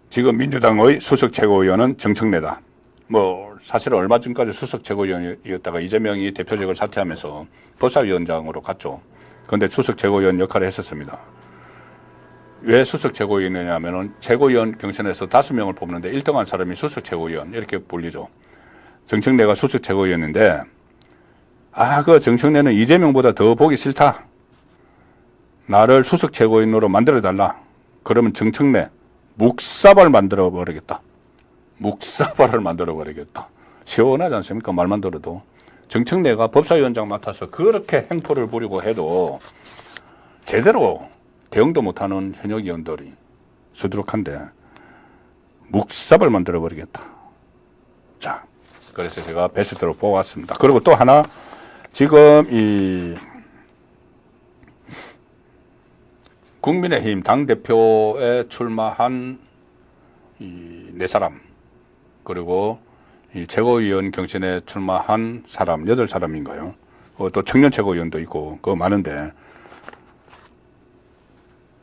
지금 민주당의 수석 최고위원은 정청래다. 뭐 사실은 얼마 전까지 수석 최고위원이었다가 이재명이 대표직을 사퇴하면서 법사위원장으로 갔죠. 그런데 수석 최고위원 역할을 했었습니다. 왜 수석 최고위원이냐면은 최고위원 경선에서 5명을 뽑는데 1등한 사람이 수석 최고위원 이렇게 불리죠. 정청래가 수석 최고위원인데 그 정청래는 이재명보다 더 보기 싫다. 나를 수석 최고위원으로 만들어달라. 그러면 정청래 묵사발 만들어버리겠다. 묵사발을 만들어버리겠다. 시원하지 않습니까? 말만 들어도. 정청래가 법사위원장 맡아서 그렇게 행포를 부리고 해도 제대로 대응도 못하는 현역 의원들이 수두룩한데 묵사발 만들어버리겠다. 자, 그래서 제가 베스트로 뽑았습니다. 그리고 또 하나 지금 이 국민의힘 당대표에 출마한 이 4사람, 그리고 이 최고위원 경선에 출마한 사람 8사람인가요? 또 청년 최고위원도 있고 그거 많은데,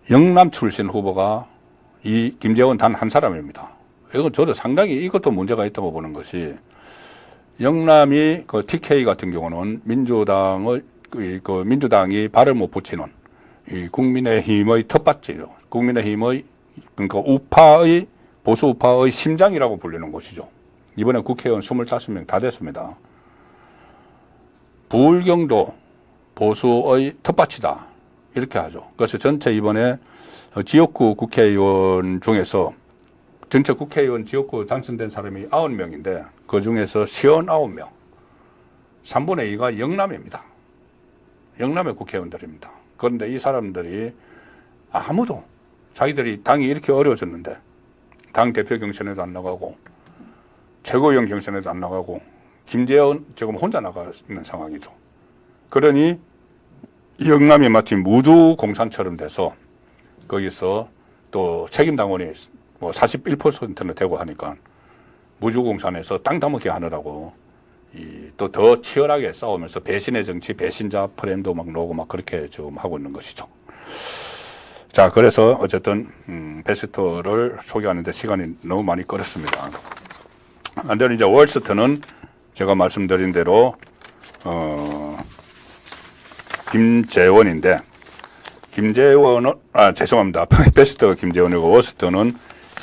영남 출신 후보가 이 김재원 단 한 사람입니다. 이건 저도 상당히 이것도 문제가 있다고 보는 것이, 영남이 그 TK 같은 경우는 민주당이 발을 못 붙이는 이 국민의힘의 텃밭이죠. 국민의힘의 그러니까 우파의 보수 우파의 심장이라고 불리는 곳이죠. 이번에 국회의원 25명 다 됐습니다. 부울경도 보수의 텃밭이다, 이렇게 하죠. 그래서 전체 이번에 지역구 국회의원 중에서 전체 국회의원 지역구 당선된 사람이 90명인데 그 중에서 59명, 3분의 2가 영남입니다. 영남의 국회의원들입니다. 그런데 이 사람들이 아무도, 자기들이 당이 이렇게 어려워졌는데 당 대표 경선에도 안 나가고 최고위원 경선에도 안 나가고 김재원 지금 혼자 나가 있는 상황이죠. 그러니 영남이 마치 무주공산처럼 돼서 거기서 또 책임당원이 뭐 41%는 되고 하니까 무주공산에서 땅 따먹게 하느라고 또 더 치열하게 싸우면서 배신의 정치, 배신자 프레임도 막 나오고 막 그렇게 지금 하고 있는 것이죠. 자, 그래서 어쨌든 베스트를 소개하는데 시간이 너무 많이 끌었습니다. 안되는 이제 월스트는 제가 말씀드린 대로 김재원인데, 김재원은 죄송합니다. 베스트가 김재원이고 월스트는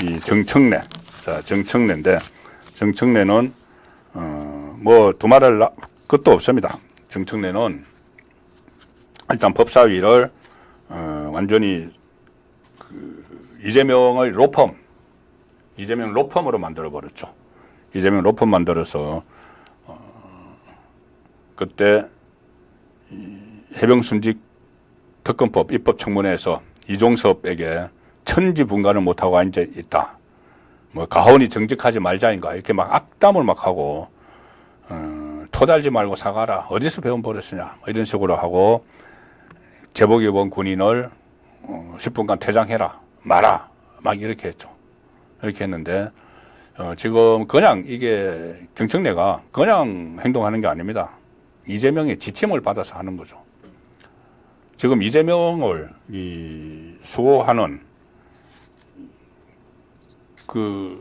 이 정청래. 자, 정청래인데, 정청래는 뭐 두말할 것도 없습니다. 정청래는 일단 법사위를 완전히 이재명의 로펌, 이재명 로펌으로 만들어 버렸죠. 이재명 로펌 만들어서 그때 해병순직 특검법 입법청문회에서 이종섭에게 천지분간을 못하고 앉아 있다, 뭐 가훈이 정직하지 말자인가, 이렇게 막 악담을 막 하고 토달지 말고 사과라, 어디서 배운 버릇이냐, 이런 식으로 하고 제복 입은 군인을 10분간 퇴장해라, 마라, 막 이렇게 했죠. 이렇게 했는데 지금 그냥 이게 정청래가 그냥 행동하는 게 아닙니다. 이재명의 지침을 받아서 하는 거죠. 지금 이재명을 수호하는 그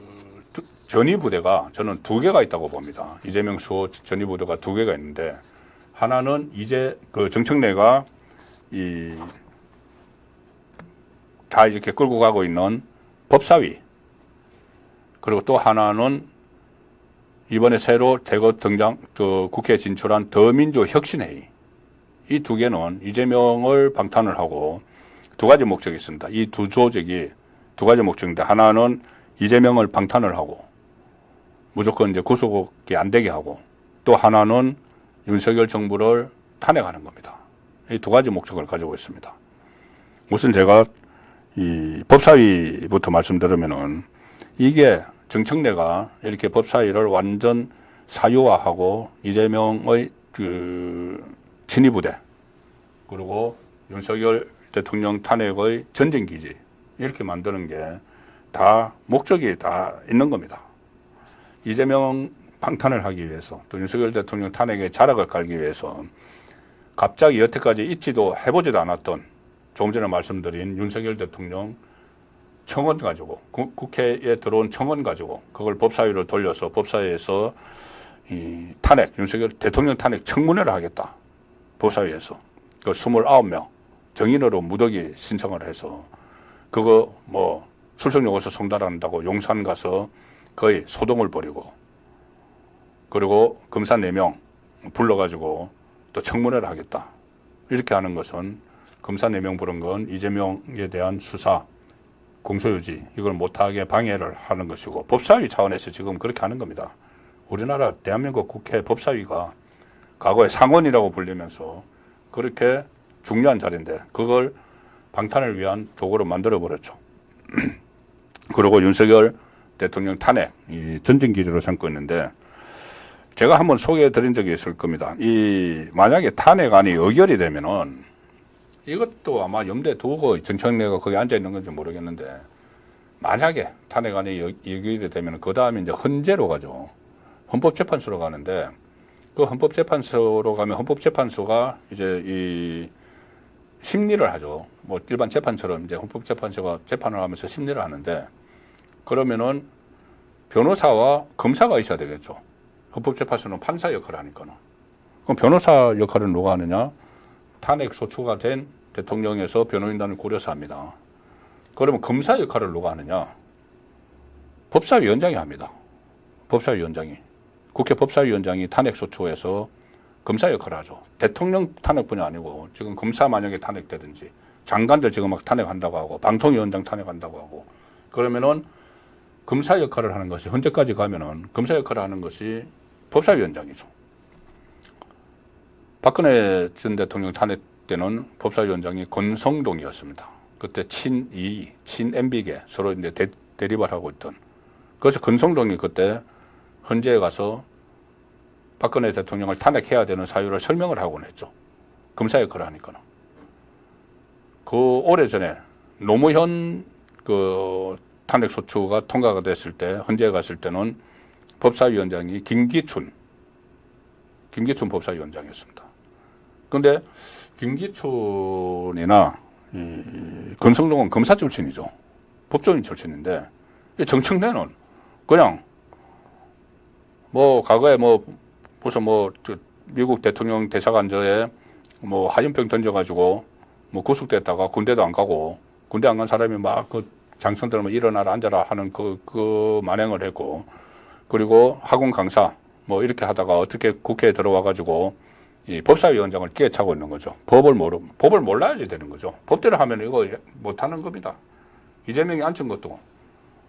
전위부대가 저는 2개가 있다고 봅니다. 이재명 수호 전위부대가 2개가 있는데, 하나는 그 정청래가 다 이렇게 끌고 가고 있는 법사위, 그리고 또 하나는 이번에 새로 대거 국회에 진출한 더민주혁신회의. 이 2개는 이재명을 방탄을 하고 2가지 목적이 있습니다. 이 2 조직이 2가지 목적인데, 하나는 이재명을 방탄을 하고 무조건 이제 구속이 안 되게 하고, 또 하나는 윤석열 정부를 탄핵하는 겁니다. 이 2가지 목적을 가지고 있습니다. 우선 제가 이 법사위부터 말씀드리면은, 이게 정청래가 이렇게 법사위를 완전 사유화하고 이재명의 그 친위부대, 그리고 윤석열 대통령 탄핵의 전쟁기지, 이렇게 만드는 게 다 목적이 다 있는 겁니다. 이재명 방탄을 하기 위해서, 또 윤석열 대통령 탄핵의 자락을 깔기 위해서 갑자기 여태까지 있지도 해보지도 않았던, 조금 전에 말씀드린 윤석열 대통령 청원 가지고, 국회에 들어온 청원 가지고 그걸 법사위로 돌려서 법사위에서 이 탄핵, 윤석열 대통령 탄핵 청문회를 하겠다. 법사위에서 그 29명 정인으로 무더기 신청을 해서, 그거 뭐 출석요구서 송달한다고 용산 가서 거의 소동을 벌이고, 그리고 검사 4명 불러가지고 또 청문회를 하겠다, 이렇게 하는 것은, 검사 4명 부른 건 이재명에 대한 수사, 공소유지, 이걸 못하게 방해를 하는 것이고, 법사위 차원에서 지금 그렇게 하는 겁니다. 우리나라 대한민국 국회 법사위가 과거에 상원이라고 불리면서 그렇게 중요한 자리인데 그걸 방탄을 위한 도구로 만들어버렸죠. 그리고 윤석열 대통령 탄핵, 이 전쟁기지로 삼고 있는데, 제가 한번 소개해 드린 적이 있을 겁니다. 만약에 탄핵안이 의결이 되면은 이것도 아마 염두에 두고 정청래가 거기 앉아 있는 건지 모르겠는데 만약에 탄핵안이 예결이 되면 그 다음에 이제 헌재로 가죠. 헌법재판소로 가는데 그 헌법재판소로 가면 헌법재판소가 이제 이 심리를 하죠. 뭐 일반 재판처럼 이제 헌법재판소가 재판을 하면서 심리를 하는데 그러면은 변호사와 검사가 있어야 되겠죠. 헌법재판소는 판사 역할을 하니까는. 그럼 변호사 역할은 누가 하느냐? 탄핵 소추가 된 대통령에서 변호인단을 꾸려서 합니다. 그러면 검사 역할을 누가 하느냐? 법사위원장이 합니다. 법사위원장이. 국회 법사위원장이 탄핵 소추에서 검사 역할을 하죠. 대통령 탄핵뿐이 아니고 지금 검사 만약에 탄핵되든지 장관들 지금 막 탄핵한다고 하고 방통위원장 탄핵한다고 하고 그러면은 검사 역할을 하는 것이 현재까지 가면은 검사 역할을 하는 것이 법사위원장이죠. 박근혜 전 대통령 탄핵 때는 법사위원장이 권성동이었습니다. 그때 친이, 친MB계 서로 이제 대립을 하고 있던. 그래서 권성동이 그때 헌재에 가서 박근혜 대통령을 탄핵해야 되는 사유를 설명을 하곤 했죠. 검사 역할을 하니까는. 그 오래전에 노무현 그 탄핵 소추가 통과가 됐을 때 헌재에 갔을 때는 법사위원장이 김기춘 법사위원장이었습니다. 그런데 김기춘이나 권성동은 검사 출신이죠. 법조인 출신인데 정청래는 그냥 뭐 과거에 뭐 무슨 뭐 미국 대통령 대사관저에 뭐 하연병 던져가지고 뭐 구속됐다가 군대도 안 가고 군대 안 간 사람이 막 그 장성들면 일어나라 앉아라 하는 그 만행을 했고 그리고 학원 강사 뭐 이렇게 하다가 어떻게 국회에 들어와 가지고 이 법사위원장을 끼어차고 있는 거죠. 법을 몰라야지 되는 거죠. 법대로 하면 이거 못하는 겁니다. 이재명이 앉힌 것도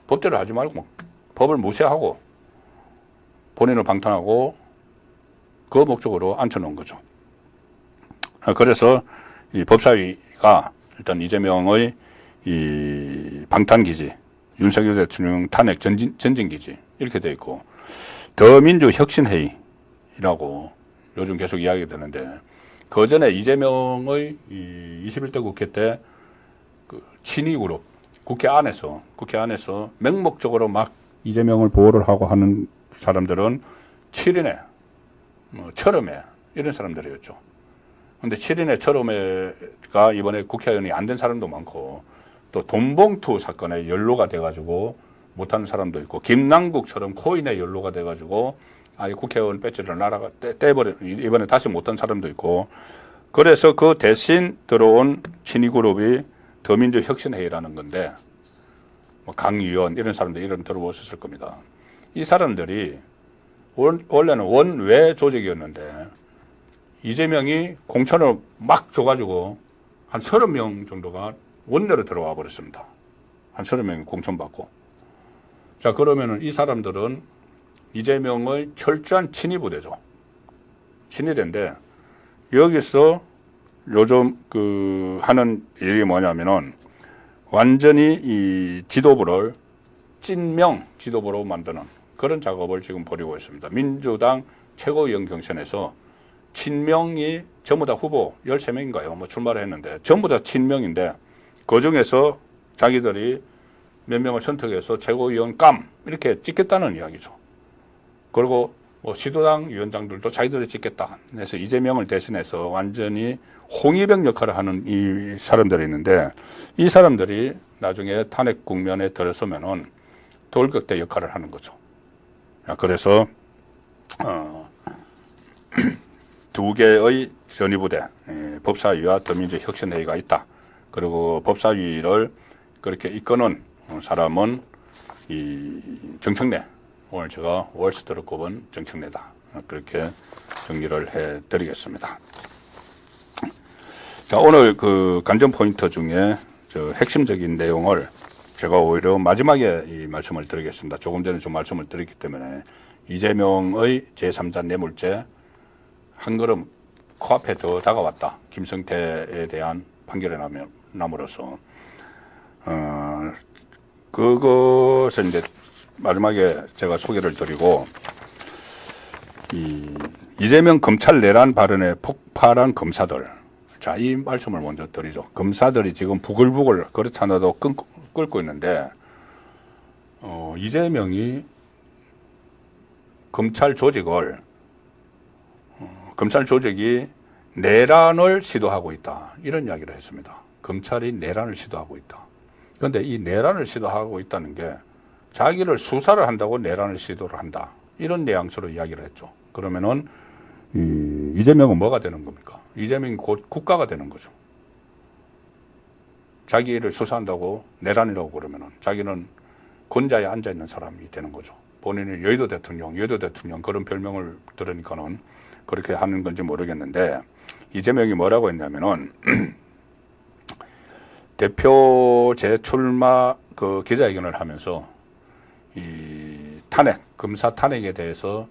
법대로 하지 말고 법을 무시하고 본인을 방탄하고 그 목적으로 앉혀놓은 거죠. 그래서 이 법사위가 일단 이재명의 이 방탄기지, 윤석열 대통령 탄핵 전진기지 이렇게 돼 있고 더민주혁신회의라고 요즘 계속 이야기가 되는데 그 전에 이재명의 21대 국회 때 그 친이그룹 국회 안에서 맹목적으로 막 이재명을 보호를 하고 하는 사람들은 7인의 뭐 철험회 이런 사람들이었죠. 근데 7인의 철험회가 이번에 국회의원이 안 된 사람도 많고 또 돈봉투 사건에 연루가 돼가지고 못하는 사람도 있고 김남국처럼 코인에 연루가 돼가지고 아예 국회의원 배지를 떼버려 이번에 다시 못한 사람도 있고 그래서 그 대신 들어온 친이그룹이 더민주혁신회의라는 건데 뭐 강의원 이런 사람들 이름 들어보셨을 겁니다. 이 사람들이 원래는 원외 조직이었는데 이재명이 공천을 막 줘가지고 한 30명 정도가 원내로 들어와 버렸습니다. 한 30명이 공천받고. 자, 그러면은 이 사람들은 이재명의 철저한 친위부대죠. 친위대인데 여기서 요즘 그 하는 일이 뭐냐면은 완전히 이 지도부를 찐명 지도부로 만드는 그런 작업을 지금 벌이고 있습니다. 민주당 최고위원 경선에서 친명이 전부 다 후보 13명인가요? 뭐 출마를 했는데 전부 다 친명인데 그 중에서 자기들이 몇 명을 선택해서 최고위원 감 이렇게 찍겠다는 이야기죠. 그리고 뭐 시도당 위원장들도 자기들이 찍겠다. 그래서 이재명을 대신해서 완전히 홍위병 역할을 하는 이 사람들이 있는데 이 사람들이 나중에 탄핵 국면에 들어서면은 돌격대 역할을 하는 거죠. 그래서 두 개의 전위부대, 법사위와 더민주혁신회의가 있다. 그리고 법사위를 그렇게 이끄는 사람은 이 정청래, 오늘 제가 월스트로 꼽은 정청래다. 그렇게 정리를 해드리겠습니다. 자, 오늘 그 관전 포인트 중에 저 핵심적인 내용을 제가 오히려 마지막에 이 말씀을 드리겠습니다. 조금 전에 좀 말씀을 드렸기 때문에 이재명의 제3자 뇌물죄 한 걸음 코앞에 더 다가왔다. 김성태에 대한 판결에 남으로써 그것을 이제 마지막에 제가 소개를 드리고 이재명 검찰 내란 발언에 폭발한 검사들 자, 이 말씀을 먼저 드리죠. 검사들이 지금 부글부글 그렇지 않아도 끓고 있는데, 이재명이 검찰 조직이 내란을 시도하고 있다. 이런 이야기를 했습니다. 검찰이 내란을 시도하고 있다. 그런데 이 내란을 시도하고 있다는 게 자기를 수사를 한다고 내란을 시도를 한다. 이런 뉘앙스로 이야기를 했죠. 그러면은 이재명은 뭐가 되는 겁니까? 이재명이 곧 국가가 되는 거죠. 자기를 수사한다고 내란이라고 그러면은 자기는 권좌에 앉아 있는 사람이 되는 거죠. 본인이 여의도 대통령 그런 별명을 들으니까는 그렇게 하는 건지 모르겠는데, 이재명이 뭐라고 했냐면은 대표 재출마 그 기자회견을 하면서 이 검사 탄핵에 대해서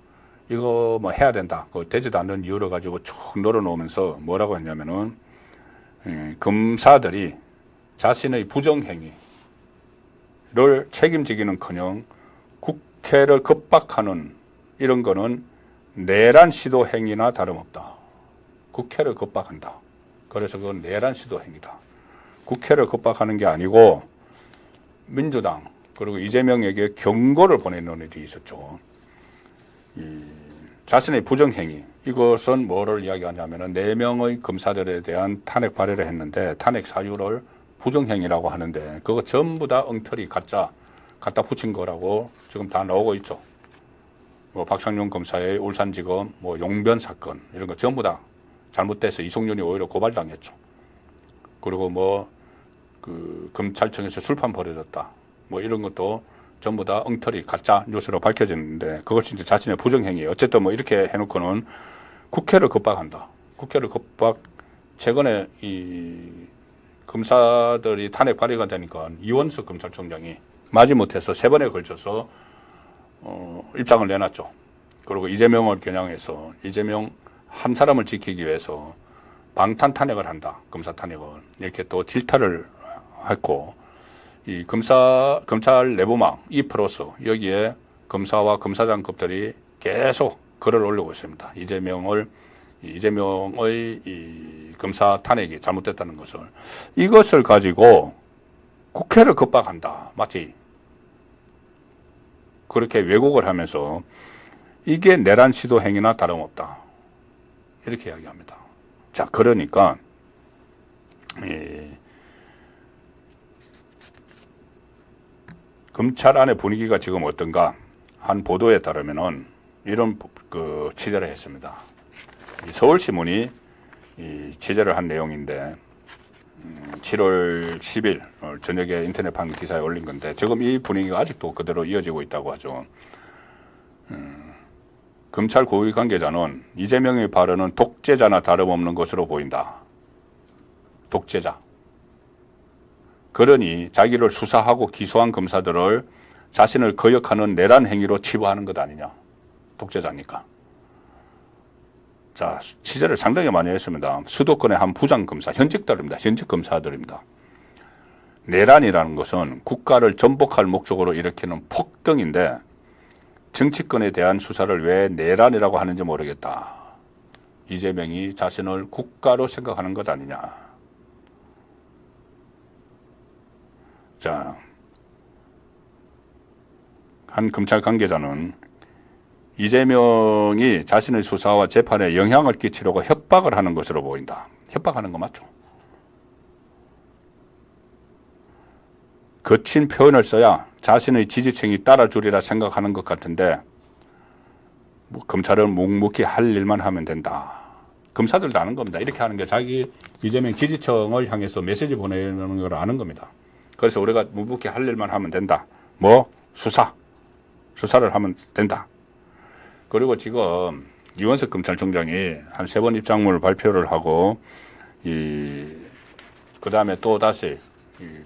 이거 뭐 해야 된다. 그 되지도 않는 이유를 가지고 쭉 늘어놓으면서 뭐라고 했냐면은 검사들이 자신의 부정행위를 책임지기는커녕 국회를 겁박하는 이런 거는 내란 시도 행위나 다름없다. 국회를 겁박한다. 그래서 그건 내란 시도 행위다. 국회를 겁박하는 게 아니고 민주당 그리고 이재명에게 경고를 보내는 일이 있었죠. 자신의 부정행위, 이것은 뭐를 이야기하냐면은 4명의 검사들에 대한 탄핵 발의를 했는데 탄핵 사유를 부정행위라고 하는데 그거 전부 다 엉터리 갖다 붙인 거라고 지금 다 나오고 있죠. 뭐 박상용 검사의 울산지검 뭐 용변 사건 이런 거 전부 다 잘못돼서 이송윤이 오히려 고발당했죠. 그리고 뭐 그 검찰청에서 술판 벌어졌다. 뭐 이런 것도 전부 다 엉터리 가짜 뉴스로 밝혀졌는데 그것이 이제 자신의 부정행위. 어쨌든 뭐 이렇게 해놓고는 국회를 겁박한다. 국회를 최근에 이 검사들이 탄핵 발의가 되니까 이원석 검찰총장이 마지못해서 3번에 걸쳐서 입장을 내놨죠. 그리고 이재명을 겨냥해서 이재명 한 사람을 지키기 위해서 방탄 탄핵을 한다. 검사 탄핵을. 이렇게 또 질타를 했고, 이 검찰 내부망, 플러스 여기에 검사와 검사장급들이 계속 글을 올리고 있습니다. 이재명의 이 검사 탄핵이 잘못됐다는 것을. 이것을 가지고 국회를 겁박한다. 마치 그렇게 왜곡을 하면서 이게 내란 시도 행위나 다름없다. 이렇게 이야기합니다. 자, 그러니까 검찰 안의 분위기가 지금 어떤가? 한 보도에 따르면은 이런 그 취재를 했습니다. 서울신문이 이 취재를 한 내용인데 7월 10일 저녁에 인터넷판 기사에 올린 건데 지금 이 분위기가 아직도 그대로 이어지고 있다고 하죠. 검찰 고위 관계자는 이재명의 발언은 독재자나 다름없는 것으로 보인다. 독재자. 그러니 자기를 수사하고 기소한 검사들을 자신을 거역하는 내란 행위로 치부하는 것 아니냐. 독재자니까. 자, 취재를 상당히 많이 했습니다. 수도권의 한 부장검사, 현직 검사들입니다. 내란이라는 것은 국가를 전복할 목적으로 일으키는 폭동인데 정치권에 대한 수사를 왜 내란이라고 하는지 모르겠다. 이재명이 자신을 국가로 생각하는 것 아니냐. 자, 한 검찰 관계자는 이재명이 자신의 수사와 재판에 영향을 끼치려고 협박을 하는 것으로 보인다. 협박하는 거 맞죠? 거친 표현을 써야 자신의 지지층이 따라주리라 생각하는 것 같은데 뭐 검찰은 묵묵히 할 일만 하면 된다. 검사들도 아는 겁니다. 이렇게 하는 게 자기 이재명 지지층을 향해서 메시지 보내는 걸 아는 겁니다. 그래서 우리가 묵묵히 할 일만 하면 된다. 뭐 수사를 하면 된다. 그리고 지금 이원석 검찰총장이 한 3번 입장문을 발표를 하고 그 다음에 또 다시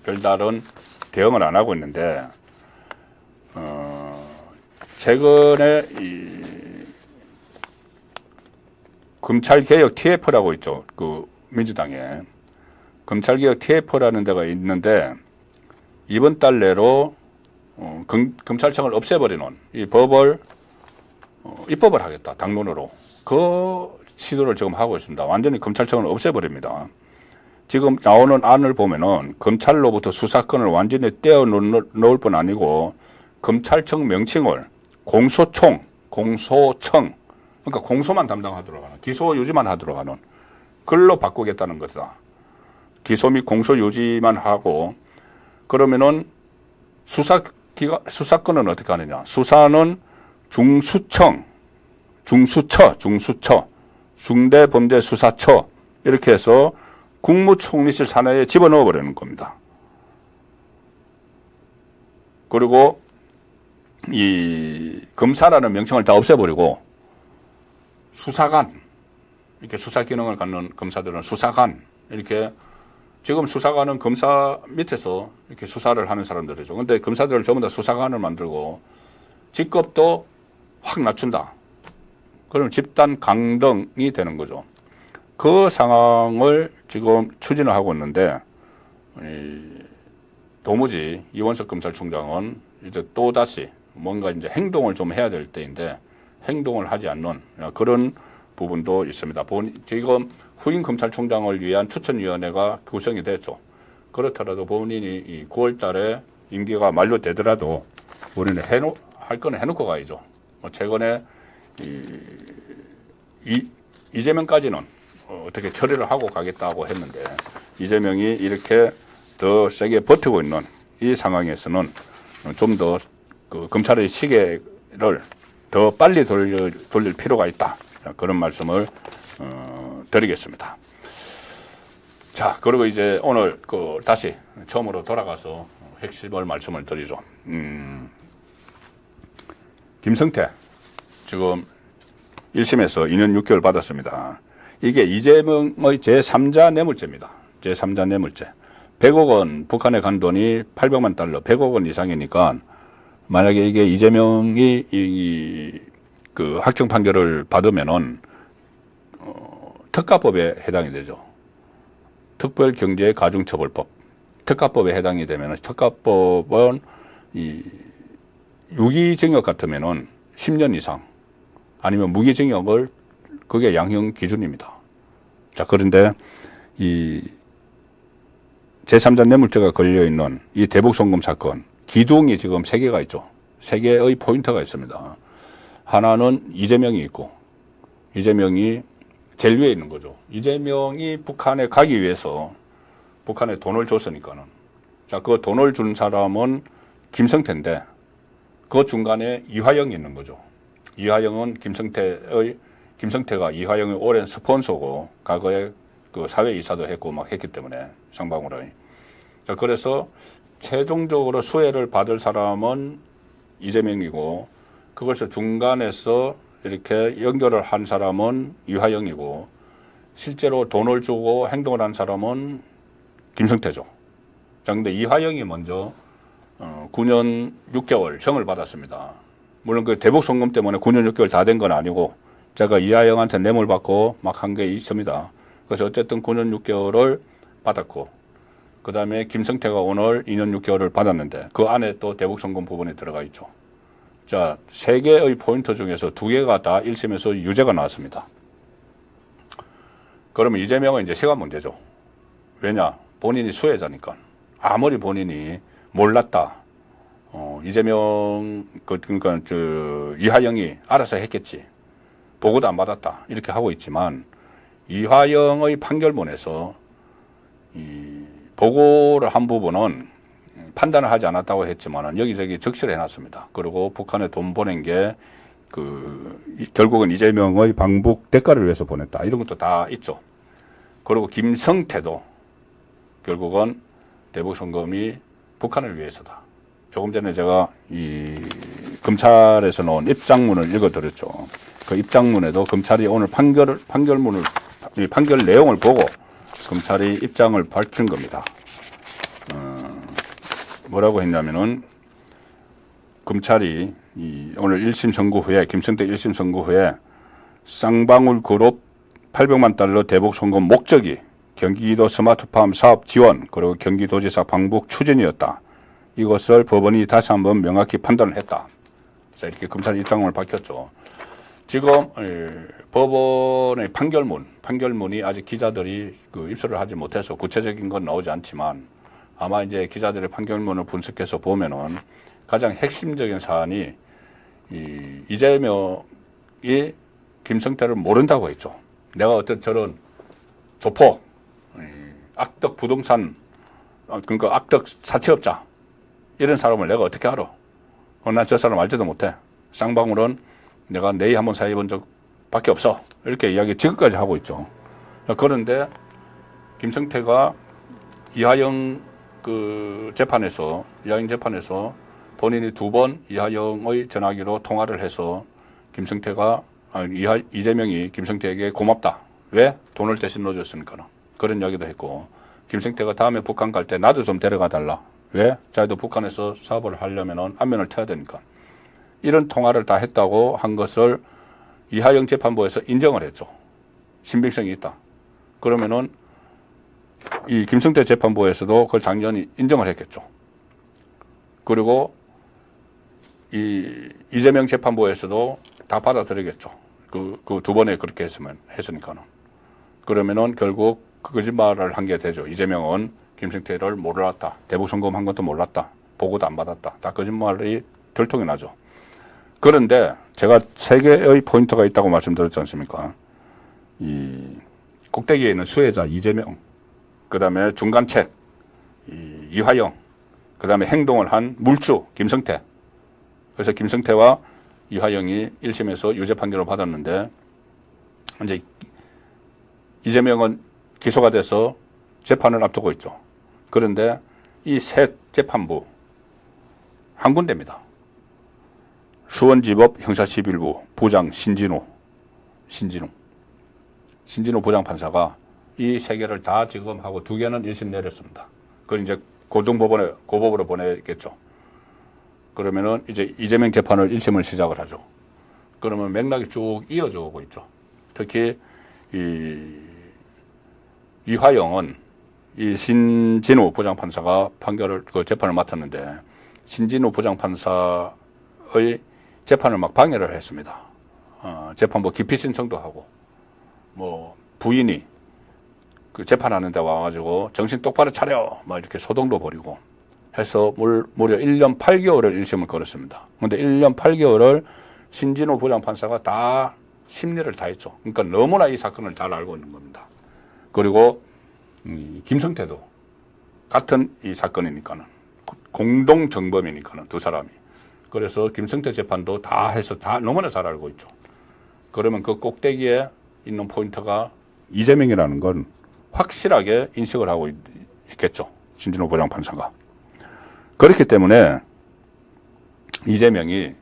별다른 대응을 안 하고 있는데 최근에 검찰개혁 TF라고 있죠. 그 민주당에 검찰개혁 TF라는 데가 있는데 이번 달 내로 검찰청을 없애버리는 이 법을 입법을 하겠다. 당론으로. 그 시도를 지금 하고 있습니다. 완전히 검찰청을 없애버립니다. 지금 나오는 안을 보면은 검찰로부터 수사권을 완전히 떼어 놓을 뿐 아니고 검찰청 명칭을 공소청, 그러니까 공소만 담당하도록 하는, 기소 유지만 하도록 하는 글로 바꾸겠다는 것이다. 기소 및 공소 유지만 하고, 그러면은 수사권은 어떻게 하느냐. 수사는 중수처, 중대범죄수사처 이렇게 해서 국무총리실 산하에 집어넣어 버리는 겁니다. 그리고 이 검사라는 명칭을 다 없애버리고 수사관, 이렇게 수사 기능을 갖는 검사들은 수사관, 이렇게 지금 수사관은 검사 밑에서 이렇게 수사를 하는 사람들이죠. 근데 검사들을 전부 다 수사관을 만들고 직급도 확 낮춘다. 그러면 집단 강등이 되는 거죠. 그 상황을 지금 추진을 하고 있는데, 도무지 이원석 검찰총장은 이제 또다시 뭔가 이제 행동을 좀 해야 될 때인데 행동을 하지 않는 그런 부분도 있습니다. 지금 후임 검찰총장을 위한 추천위원회가 구성이 됐죠. 그렇더라도 본인이 이 9월 달에 임기가 만료되더라도 우리는 할 거는 해놓고 가야죠. 최근에 이재명까지는 어떻게 처리를 하고 가겠다고 했는데 이재명이 이렇게 더 세게 버티고 있는 이 상황에서는 좀 더 그 검찰의 시계를 더 빨리 돌릴 필요가 있다. 그런 말씀을 드리겠습니다. 자, 그리고 이제 오늘 다시 처음으로 돌아가서 핵심을 말씀을 드리죠. 김성태 지금 1심에서 2년 6개월 받았습니다. 이게 이재명의 제3자 뇌물죄입니다. 제3자 뇌물죄. 100억 원, 북한에 간 돈이 800만 달러, 100억 원 이상이니까 만약에 이게 이재명이 그 확정 판결을 받으면은 특가법에 해당이 되죠. 특별경제가중처벌법. 특가법에 해당이 되면은 특가법은 유기징역 같으면은 10년 이상 아니면 무기징역을 그게 양형 기준입니다. 자, 그런데 이 제3자 뇌물죄가 걸려있는 이 대북송금 사건, 기둥이 지금 3개가 있죠. 3개의 포인트가 있습니다. 하나는 이재명이 있고, 이재명이 제일 위에 있는 거죠. 이재명이 북한에 가기 위해서 북한에 돈을 줬으니까는. 자, 그 돈을 준 사람은 김성태인데, 그 중간에 이화영이 있는 거죠. 이화영은 김성태가 이화영의 오랜 스폰서고, 과거에 그 사회이사도 했고 막 했기 때문에, 상방울의. 자, 그래서 최종적으로 수혜를 받을 사람은 이재명이고, 그것을 중간에서 이렇게 연결을 한 사람은 이화영이고, 실제로 돈을 주고 행동을 한 사람은 김성태죠. 자, 근데 이화영이 먼저 9년 6개월 형을 받았습니다. 물론 그 대북 송금 때문에 9년 6개월 다 된 건 아니고, 제가 이화영한테 뇌물 받고 막 한 게 있습니다. 그래서 어쨌든 9년 6개월을 받았고, 그 다음에 김성태가 오늘 2년 6개월을 받았는데 그 안에 또 대북 송금 부분이 들어가 있죠. 자, 3개의 포인트 중에서 2개가 다 1심에서 유죄가 나왔습니다. 그러면 이재명은 이제 시간 문제죠. 왜냐? 본인이 수혜자니까. 아무리 본인이 몰랐다. 이재명, 그러니까 이화영이 알아서 했겠지. 보고도 안 받았다. 이렇게 하고 있지만 이화영의 판결문에서 보고를 한 부분은 판단을 하지 않았다고 했지만 여기저기 적시를 해놨습니다. 그리고 북한에 돈 보낸 게 결국은 이재명의 방북 대가를 위해서 보냈다. 이런 것도 다 있죠. 그리고 김성태도 결국은 대북 송금이 북한을 위해서다. 조금 전에 제가 이 검찰에서 나온 입장문을 읽어드렸죠. 그 입장문에도 검찰이 오늘 판결 내용을 보고 검찰이 입장을 밝힌 겁니다. 뭐라고 했냐면은 검찰이 오늘 1심 선고 후에 김성태 1심 선고 후에 쌍방울 그룹 800만 달러 대북 송금 목적이 경기도 스마트팜 사업 지원 그리고 경기도지사 방북 추진이었다. 이것을 법원이 다시 한번 명확히 판단을 했다. 자, 이렇게 검찰이 입장을 밝혔죠. 지금 법원의 판결문이 아직 기자들이 그 입수를 하지 못해서 구체적인 건 나오지 않지만 아마 이제 기자들의 판결문을 분석해서 보면은 가장 핵심적인 사안이 이재명이 김성태를 모른다고 했죠. 내가 어떤 저런 조폭, 악덕 부동산, 그러니까 악덕 사채업자 이런 사람을 내가 어떻게 알아? 난 저 사람 알지도 못해. 쌍방울은 내가 내이 한번 사귀어본 적밖에 없어. 이렇게 이야기 지금까지 하고 있죠. 그런데 김성태가 이하영 재판에서 본인이 2번 이하영의 전화기로 통화를 해서 이재명이 김성태에게 고맙다. 왜? 돈을 대신 넣어줬으니까. 그런 이야기도 했고, 김성태가 다음에 북한 갈 때 나도 좀 데려가 달라. 왜? 자기도 북한에서 사업을 하려면 안면을 태워야 되니까. 이런 통화를 다 했다고 한 것을 이하영 재판부에서 인정을 했죠. 신빙성이 있다. 그러면은 이 김성태 재판부에서도 그걸 당연히 인정을 했겠죠. 그리고 이 이재명 재판부에서도 다 받아들이겠죠. 그 2번에 그렇게 했으니까는. 그러면은 결국 그 거짓말을 한 게 되죠. 이재명은 김성태를 몰랐다. 대북 송금한 것도 몰랐다. 보고도 안 받았다. 다 거짓말이 들통이 나죠. 그런데 제가 3개의 포인트가 있다고 말씀드렸지 않습니까? 이 꼭대기에 있는 수혜자 이재명, 그 다음에 중간책 이화영, 그 다음에 행동을 한 물주 김성태. 그래서 김성태와 이화영이 1심에서 유죄 판결을 받았는데 이제 이재명은 기소가 돼서 재판을 앞두고 있죠. 그런데 이 새 재판부 한 군데입니다. 수원지법 형사11부 부장 신진우 부장판사가 이 3개를 다 지금 하고 2개는 1심 내렸습니다. 그걸 이제 고법으로 보내겠죠. 그러면은 이제 이재명 재판을 1심을 시작을 하죠. 그러면 맥락이 쭉 이어져 오고 있죠. 특히 이화영은 이 신진우 부장판사가 재판을 맡았는데 신진우 부장판사의 재판을 막 방해를 했습니다. 재판부 기피 신청도 하고, 뭐, 부인이 그 재판하는데 와가지고 정신 똑바로 차려! 막 이렇게 소동도 벌이고 해서 무려 1년 8개월을 1심을 걸었습니다. 근데 1년 8개월을 신진우 부장판사가 다 심리를 다 했죠. 그러니까 너무나 이 사건을 잘 알고 있는 겁니다. 그리고 김성태도 같은 이 사건이니까는 공동 정범이니까는 2사람이. 그래서 김성태 재판도 다 해서 다 너무나 잘 알고 있죠. 그러면 그 꼭대기에 있는 포인트가 이재명이라는 건 확실하게 인식을 하고 있겠죠. 신진호 부장판사가. 그렇기 때문에 이재명이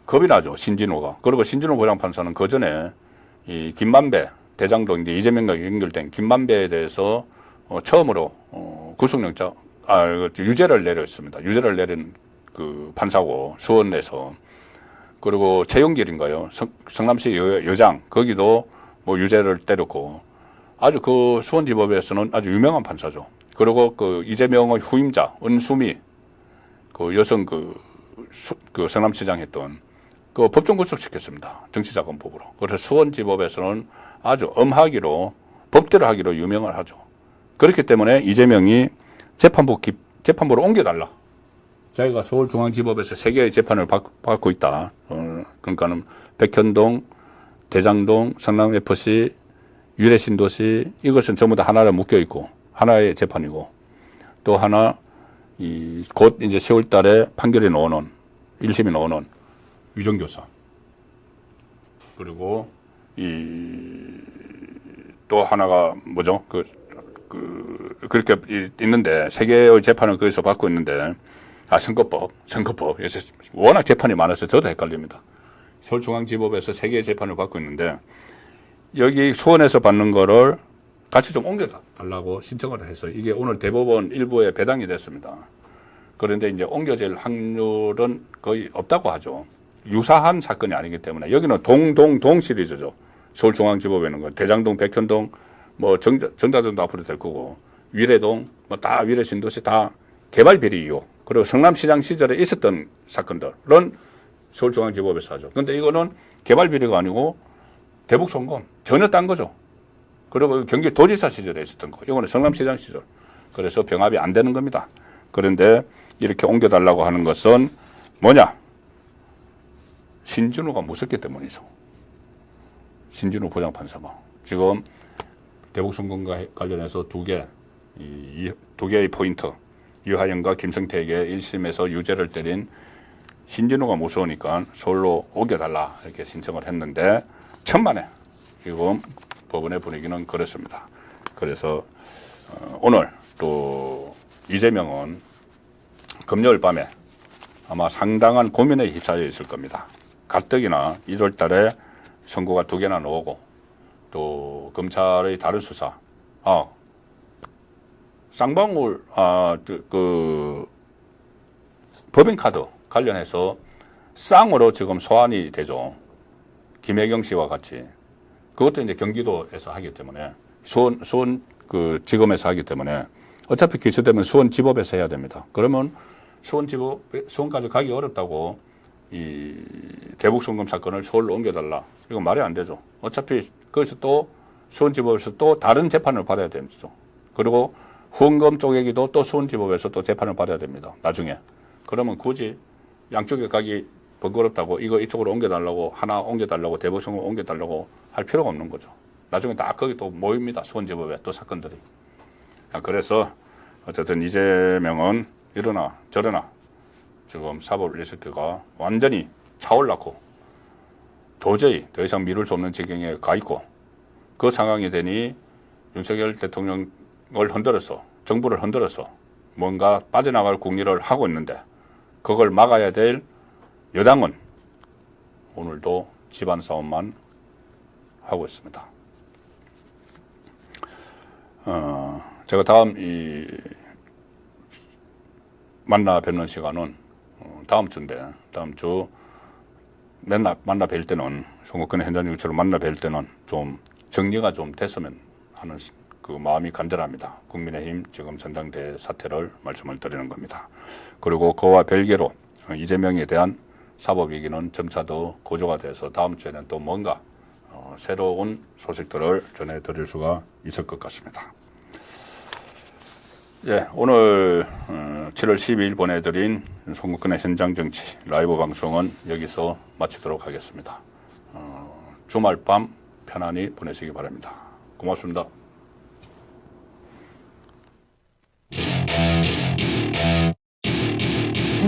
겁이 나죠. 신진호가. 그리고 신진호 부장판사는 그 전에 이 김만배 대장동 이제 이재명과 연결된 김만배에 대해서 처음으로 구속영장 유죄를 내렸습니다. 유죄를 내린 그 판사고 수원에서. 그리고 최용길인가요? 성남시 여장 거기도 뭐 유죄를 때렸고 아주 그 수원지법에서는 아주 유명한 판사죠. 그리고 그 이재명의 후임자 은수미 그 여성 그 성남시장 했던 그 법정 구속시켰습니다. 정치자금법으로. 그래서 수원지법에서는 아주 엄하기로 법대로 하기로 유명을 하죠. 그렇기 때문에 이재명이 재판부로 옮겨달라. 자기가 서울중앙지법에서 3개의 재판을 받고 있다. 그러니까는 백현동, 대장동, 성남FC, 유래신도시 이것은 전부 다 하나로 묶여 있고 하나의 재판이고 또 하나 곧 이제 10월 달에 판결이 나오는 1심이 나오는 위정교사 그리고 또 하나가 뭐죠? 그렇게 있는데 3개의 재판을 거기서 받고 있는데 선거법. 워낙 재판이 많아서 저도 헷갈립니다. 서울중앙지법에서 3개의 재판을 받고 있는데 여기 수원에서 받는 거를 같이 좀 옮겨달라고 신청을 해서 이게 오늘 대법원 일부에 배당이 됐습니다. 그런데 이제 옮겨질 확률은 거의 없다고 하죠. 유사한 사건이 아니기 때문에 여기는 동 시리즈죠. 서울중앙지법에 있는 거 대장동, 백현동, 뭐 정자동도 앞으로 될 거고 위례동, 뭐 다 위례신도시 다 개발 비리 이후 그리고 성남시장 시절에 있었던 사건들은 서울중앙지법에서 하죠. 근데 이거는 개발 비리가 아니고 대북 송금 전혀 딴 거죠. 그리고 경기도지사 시절에 있었던 거. 이거는 성남시장 시절. 그래서 병합이 안 되는 겁니다. 그런데 이렇게 옮겨달라고 하는 것은 뭐냐? 신진우가 무섭기 때문이죠. 신진우 부장판사가. 지금 대북 송금과 관련해서 두 개의 포인트. 이화영과 김성태에게 1심에서 유죄를 때린 신진우가 무서우니까 서울로 옮겨달라 이렇게 신청을 했는데 천만에 지금 법원의 분위기는 그렇습니다. 그래서 오늘 또 이재명은 금요일 밤에 아마 상당한 고민에 휩싸여 있을 겁니다. 가뜩이나 1월 달에 선고가 2개나 나오고 또 검찰의 다른 수사, 쌍방울, 법인카드 관련해서 쌍으로 지금 소환이 되죠. 김혜경 씨와 같이. 그것도 이제 경기도에서 하기 때문에, 수원 지검에서 하기 때문에, 어차피 기소되면 수원지법에서 해야 됩니다. 그러면 수원까지 가기 어렵다고 이 대북송금 사건을 서울로 옮겨달라. 이건 말이 안 되죠. 어차피 거기서 또 수원지법에서 또 다른 재판을 받아야 되죠. 그리고 후원금 쪼개기도 또 수원지법에서 또 재판을 받아야 됩니다. 나중에. 그러면 굳이 양쪽에 가기 번거롭다고 이거 이쪽으로 옮겨달라고 하나 옮겨달라고 대북송금 옮겨달라고 할 필요가 없는 거죠. 나중에 다 거기 또 모입니다. 수원지법에 또 사건들이. 그래서 어쨌든 이재명은 이러나 저러나 지금 사법 리스크가 완전히 차올랐고 도저히 더 이상 미룰 수 없는 지경에 가 있고 그 상황이 되니 윤석열 대통령을 흔들어서 정부를 흔들어서 뭔가 빠져나갈 궁리를 하고 있는데 그걸 막아야 될 여당은 오늘도 집안 싸움만 하고 있습니다. 제가 다음 만나 뵙는 시간은 다음 주인데 다음 주 만나 뵐 때는 선거권 현장일처럼 만나 뵐 때는 좀 정리가 좀 됐으면 하는 그 마음이 간절합니다. 국민의힘 지금 전당대회 사태를 말씀을 드리는 겁니다. 그리고 그와 별개로 이재명에 대한 사법 얘기는 점차 더 고조가 돼서 다음 주에는 또 뭔가 새로운 소식들을 전해드릴 수가 있을 것 같습니다. 예, 오늘 7월 12일 보내드린 송국근의 현장정치 라이브 방송은 여기서 마치도록 하겠습니다. 주말 밤 편안히 보내시기 바랍니다. 고맙습니다.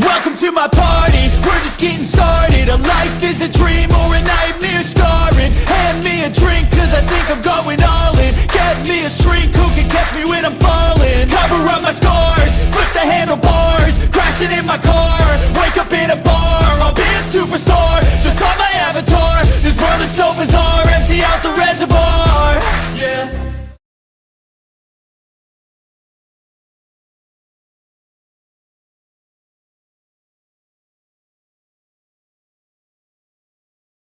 Welcome to my party, we're just getting started. A life is a dream or a nightmare scarring. Hand me a drink cause I think I'm going all in. Get me a shrink who can catch me when I'm falling. Cover up my scars, flip the handlebars. Crashing in my car, wake up in a bar. I'll be a superstar, just on